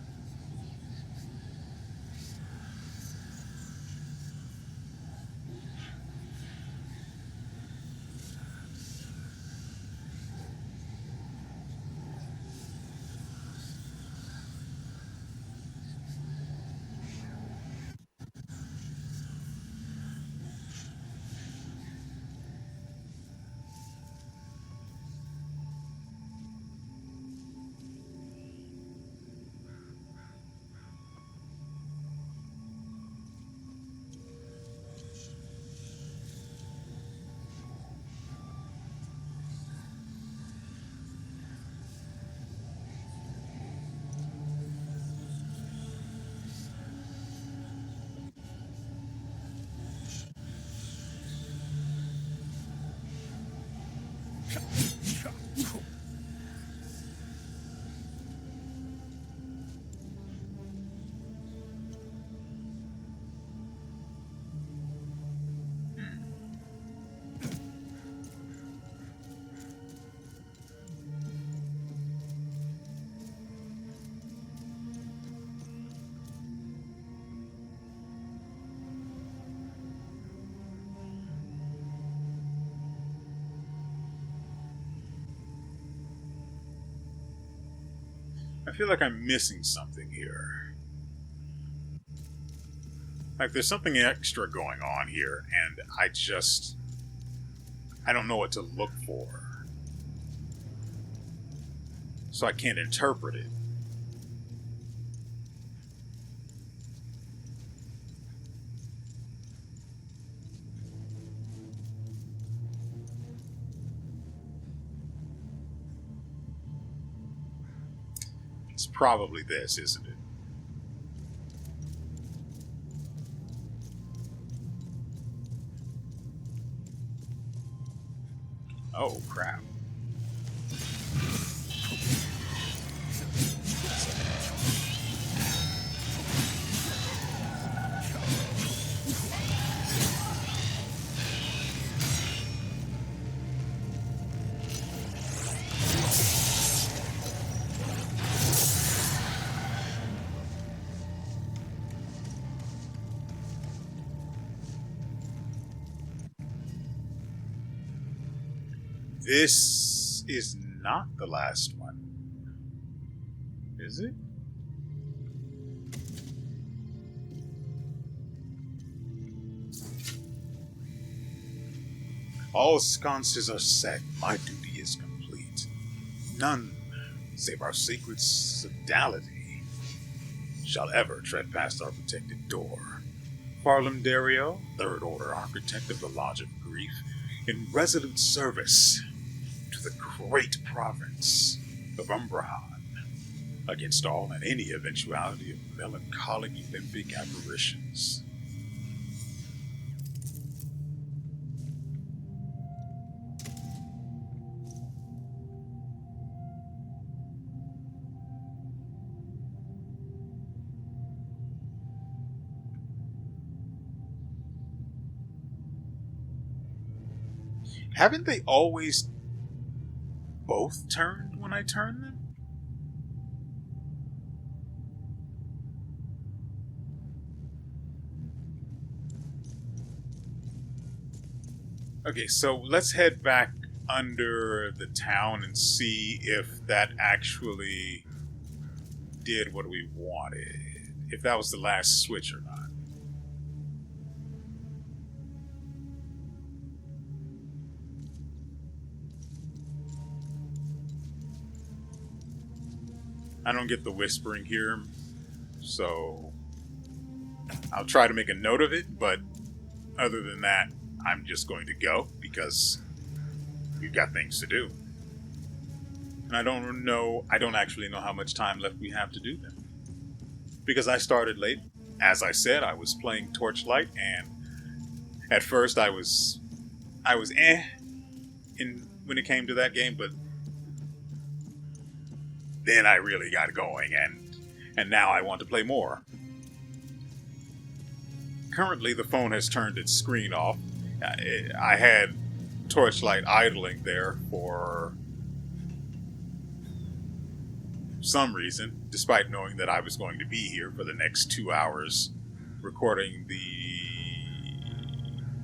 feel like I'm missing something here. Like there's something extra going on here, and I don't know what to look for. So I can't interpret it. It's probably this, isn't it? Oh, crap. This is not the last one, is it? All sconces are set. My duty is complete. None, save our secret sodality, shall ever tread past our protected door. Farlam Dario, Third Order Architect of the Lodge of Grief, in resolute service to the great province of Umbrahan, against all and any eventuality of melancholic Olympic apparitions. Haven't they always both turned when I turn them? Okay, so let's head back under the town and see if that actually did what we wanted. If that was the last switch or not. I don't get the whispering here, so I'll try to make a note of it, but other than that, I'm just going to go because we've got things to do. And I don't actually know how much time left we have to do them. Because I started late. As I said, I was playing Torchlight, and at first I was when it came to that game, but then I really got going, and now I want to play more. Currently, the phone has turned its screen off. I had Torchlight idling there for some reason, despite knowing that I was going to be here for the next 2 hours recording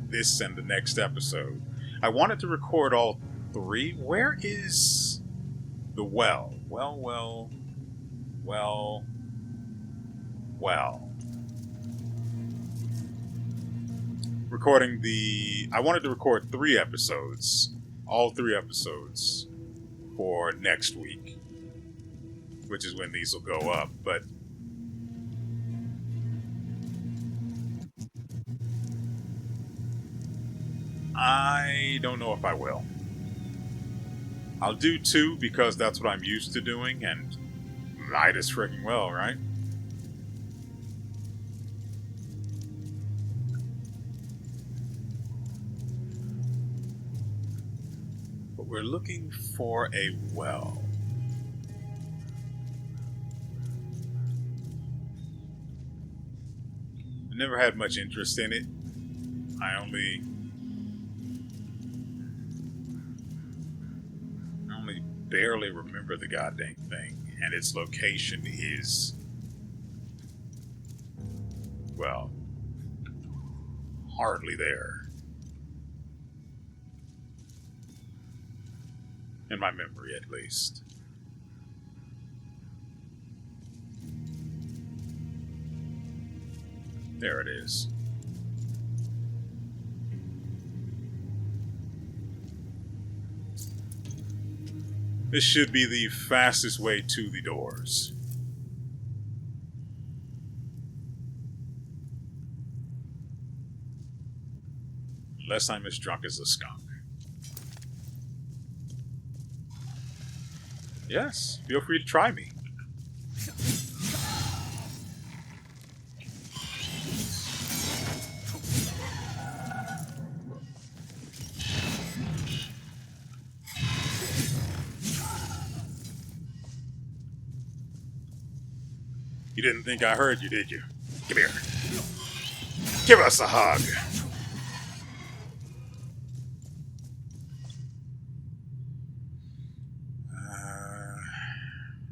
this and the next episode. I wanted to record all 3. Where is the well? Well. I wanted to record 3 episodes, all 3 episodes for next week, which is when these will go up, but I don't know if I will. I'll do 2 because that's what I'm used to doing, and might as freaking well, right? But we're looking for a well. I never had much interest in it. I only barely remember the goddamn thing, and its location is, well, hardly there. In my memory, at least. There it is. This should be the fastest way to the doors. Unless I'm as drunk as a skunk. Yes, feel free to try me. You didn't think I heard you, did you? Come here. Give us a hug.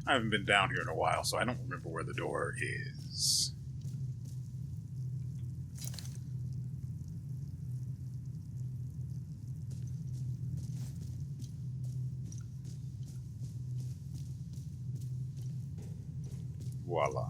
I haven't been down here in a while, so I don't remember where the door is. Voila.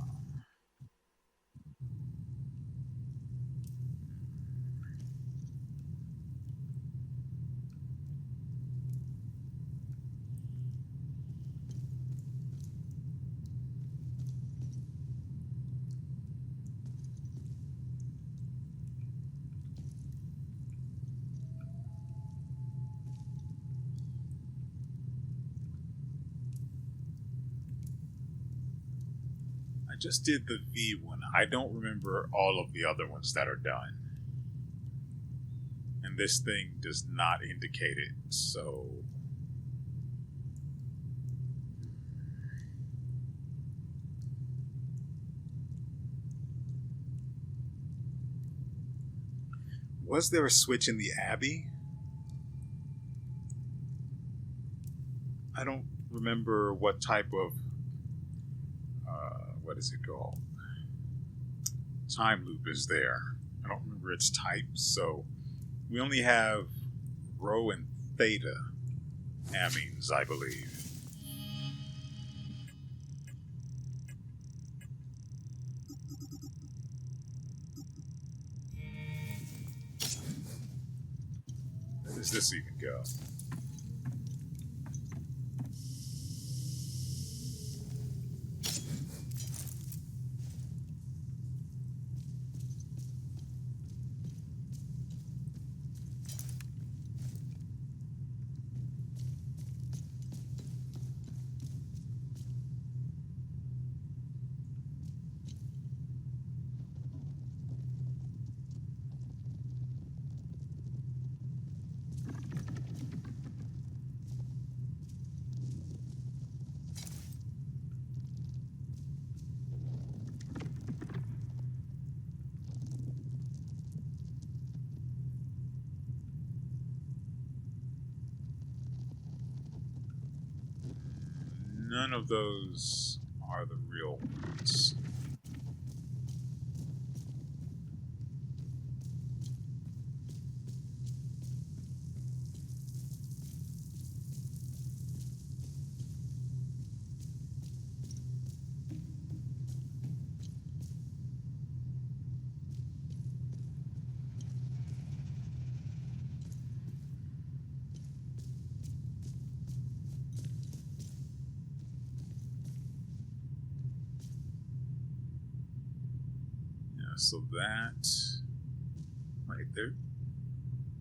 I just did the V one. I don't remember all of the other ones that are done. And this thing does not indicate it, so... Was there a switch in the Abbey? I don't remember what type of... what is it called? Time loop is there. I don't remember its type, so... We only have rho and theta amines, I believe. Where does this even go? None of those are the real ones. So that right there.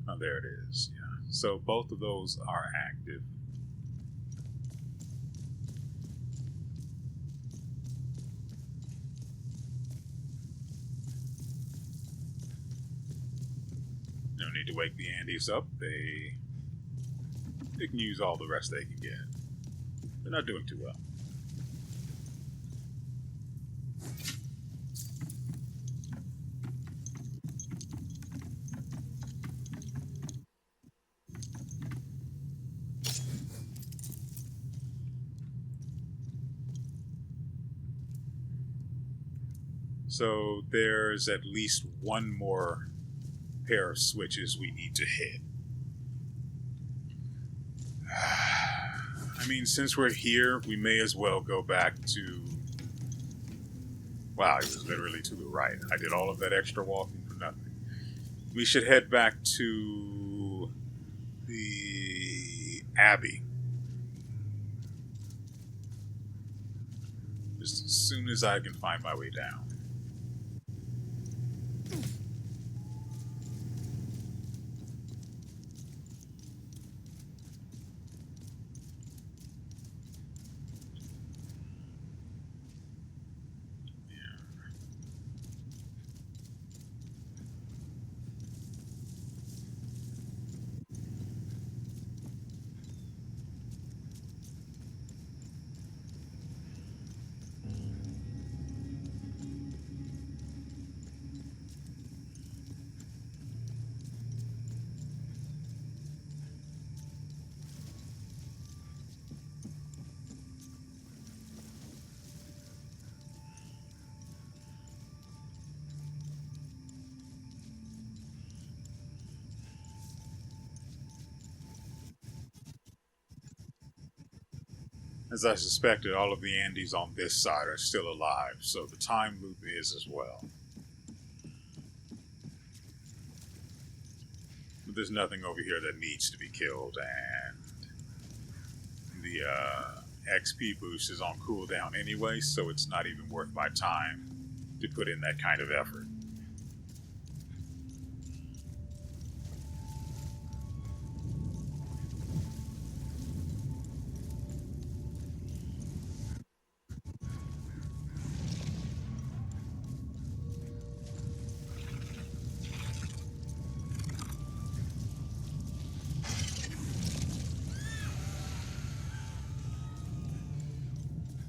Oh, there it is. Yeah. So both of those are active. No need to wake the Andes up. They can use all the rest they can get. They're not doing too well. So there's at least one more pair of switches we need to hit. I mean, since we're here, we may as well go back to... Wow, it was literally to the right. I did all of that extra walking for nothing. We should head back to the Abbey. Just as soon as I can find my way down. As I suspected, all of the Andes on this side are still alive, so the time loop is as well. But there's nothing over here that needs to be killed, and the XP boost is on cooldown anyway, so it's not even worth my time to put in that kind of effort.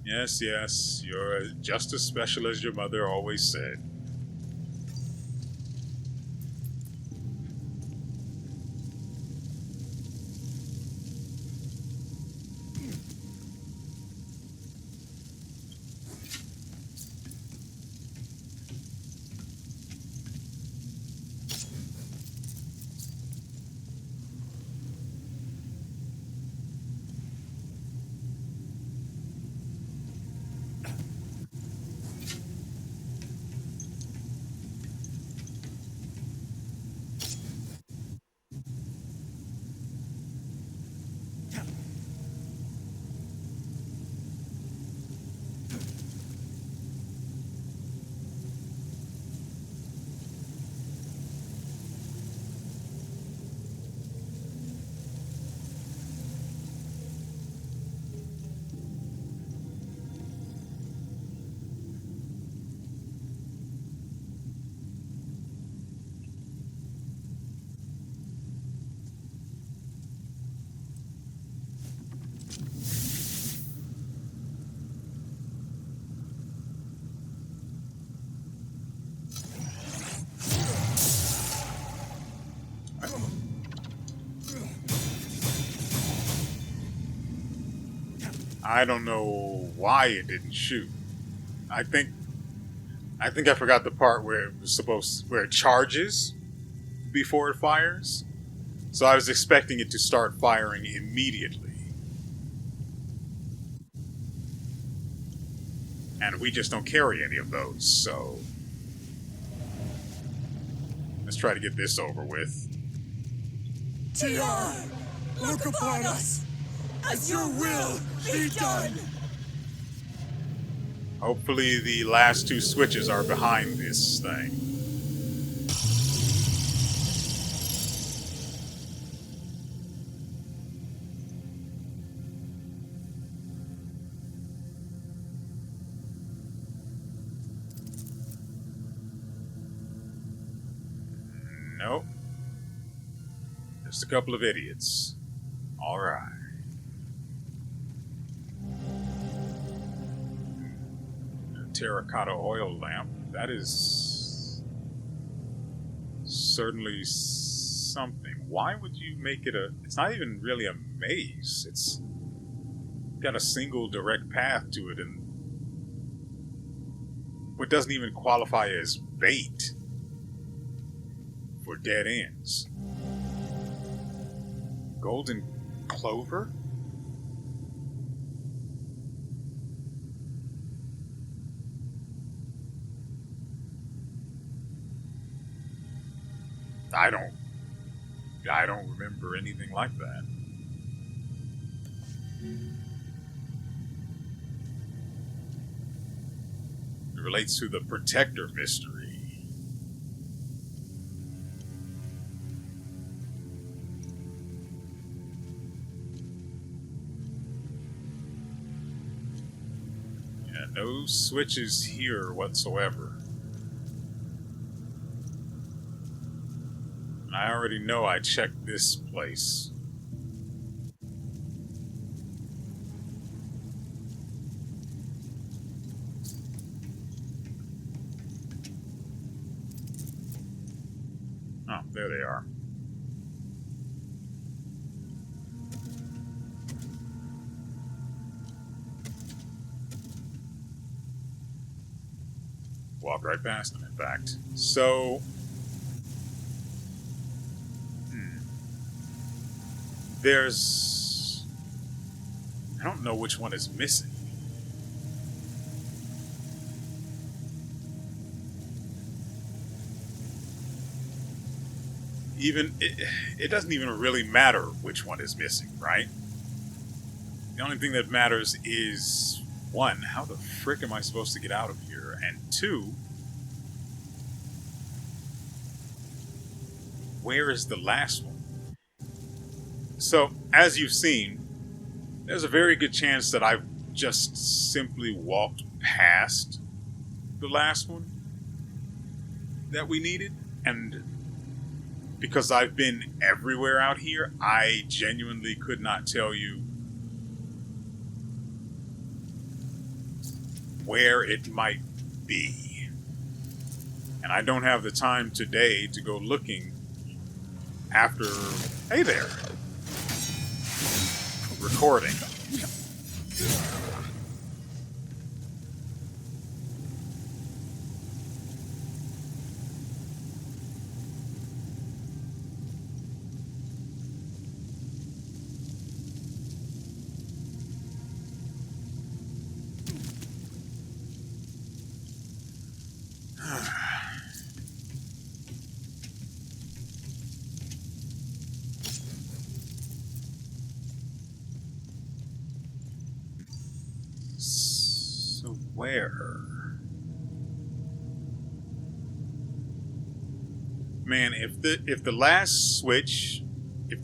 Yes, yes, you're just as special as your mother always said. I don't know why it didn't shoot. I think I forgot the part where it was where it charges before it fires. So I was expecting it to start firing immediately. And we just don't carry any of those, so let's try to get this over with. TR, look upon us, as your will be done. Hopefully the last two switches are behind this thing. Nope. Just a couple of idiots. All right. A terracotta oil lamp. That is certainly something. Why would you make it a... It's not even really a maze. It's got a single direct path to it, and what doesn't even qualify as bait for dead ends. Golden clover? I don't remember anything like that. It relates to the Protector mystery. Yeah, no switches here whatsoever. I already know I checked this place. Oh, there they are. Walk right past them, in fact. So... There's... I don't know which one is missing. It doesn't even really matter which one is missing, right? The only thing that matters is, one, how the frick am I supposed to get out of here? And two, where is the last one? So, as you've seen, there's a very good chance that I've just simply walked past the last one that we needed, and because I've been everywhere out here, I genuinely could not tell you where it might be. And I don't have the time today to go looking after... Hey there! Recording. Where? Man, if the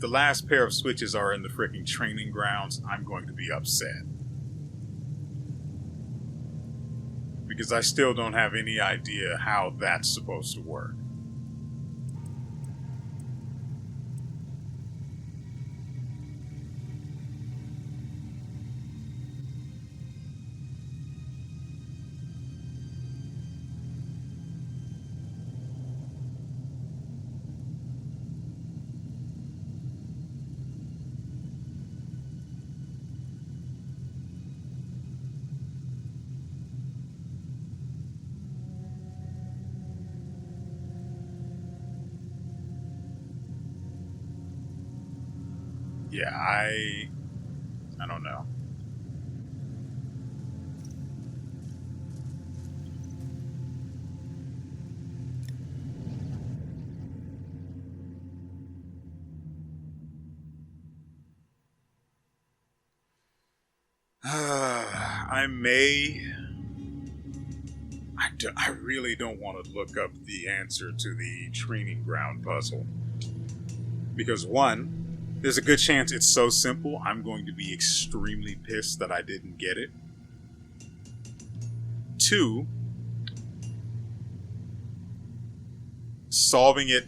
last pair of switches are in the freaking training grounds, I'm going to be upset. Because I still don't have any idea how that's supposed to work. Yeah, I don't know. I really don't want to look up the answer to the training ground puzzle. Because one, there's a good chance it's so simple, I'm going to be extremely pissed that I didn't get it. Two, solving it...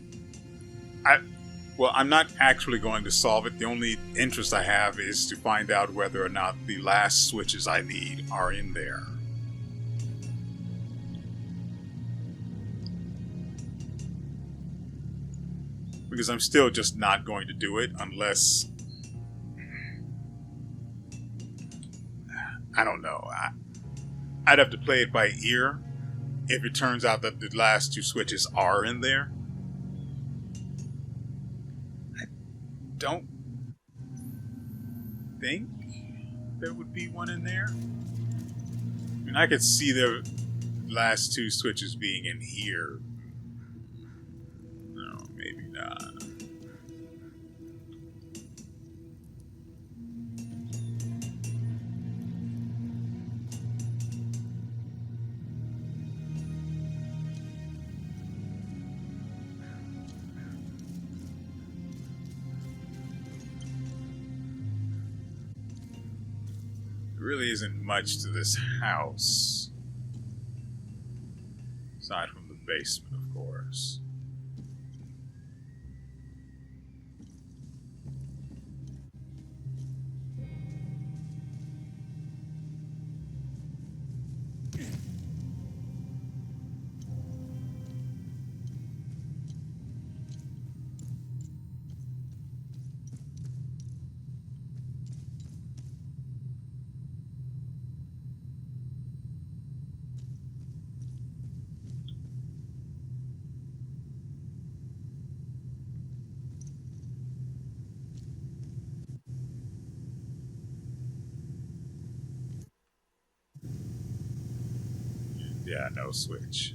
I'm not actually going to solve it. The only interest I have is to find out whether or not the last switches I need are in there. Because I'm still just not going to do it unless... I don't know. I'd have to play it by ear if it turns out that the last two switches are in there. I don't think there would be one in there. I mean, I could see the last two switches being in here. No. maybe not. There really isn't much to this house. Aside from the basement, of course. Yeah, no switch.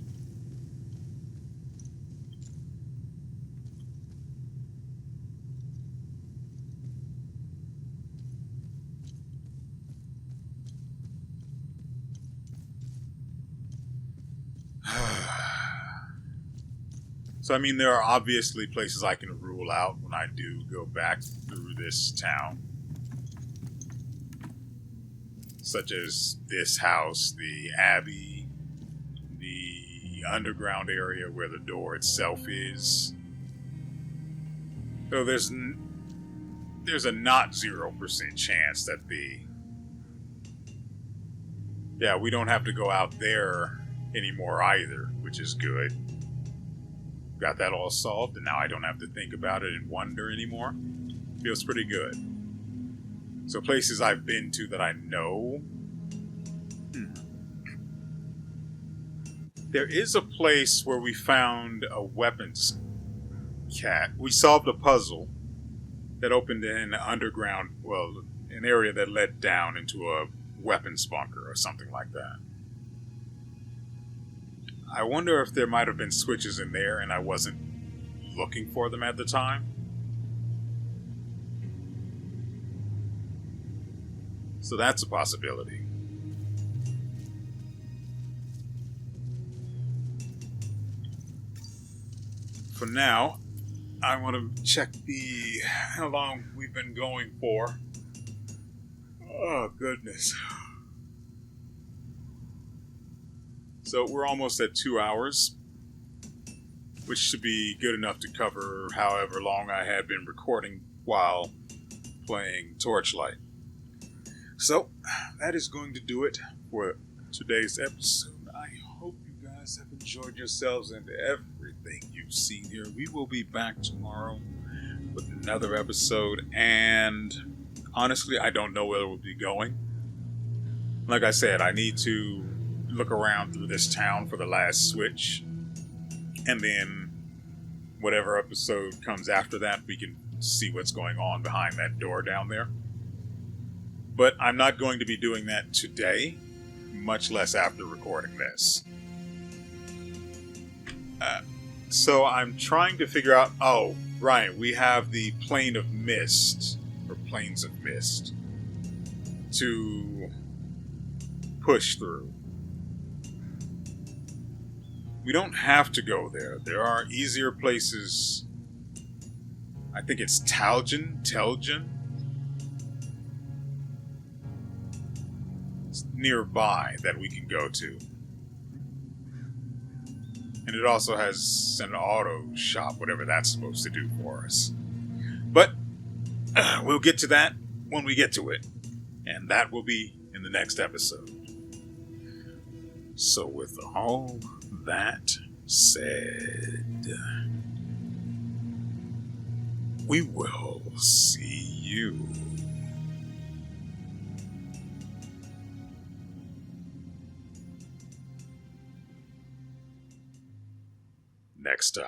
So, I mean, there are obviously places I can rule out when I do go back through this town. Such as this house, the Abbey, the underground area where the door itself is. So there's a not 0% chance that yeah, we don't have to go out there anymore either, which is good. Got that all solved, and now I don't have to think about it and wonder anymore. Feels pretty good. So places I've been to that I know. There is a place where we found a weapons cat. We solved a puzzle that opened an underground, well, an area that led down into a weapons bunker or something like that. I wonder if there might have been switches in there and I wasn't looking for them at the time. So that's a possibility. For now, I want to check how long we've been going for. Oh, goodness. So we're almost at 2 hours, which should be good enough to cover however long I had been recording while playing Torchlight. So, that is going to do it for today's episode. I hope you guys have enjoyed yourselves and everything you've seen here. We will be back tomorrow with another episode, and honestly, I don't know where we'll be going. Like I said, I need to look around through this town for the last switch, and then whatever episode comes after that, we can see what's going on behind that door down there. But I'm not going to be doing that today, much less after recording this. So I'm trying to figure out, oh, right, we have the Plane of Mist, or Plains of Mist, to push through. We don't have to go there. There are easier places. I think it's Telgen. It's nearby that we can go to. And it also has an auto shop, whatever that's supposed to do for us. But we'll get to that when we get to it. And that will be in the next episode. So with all that said, we will see you next time.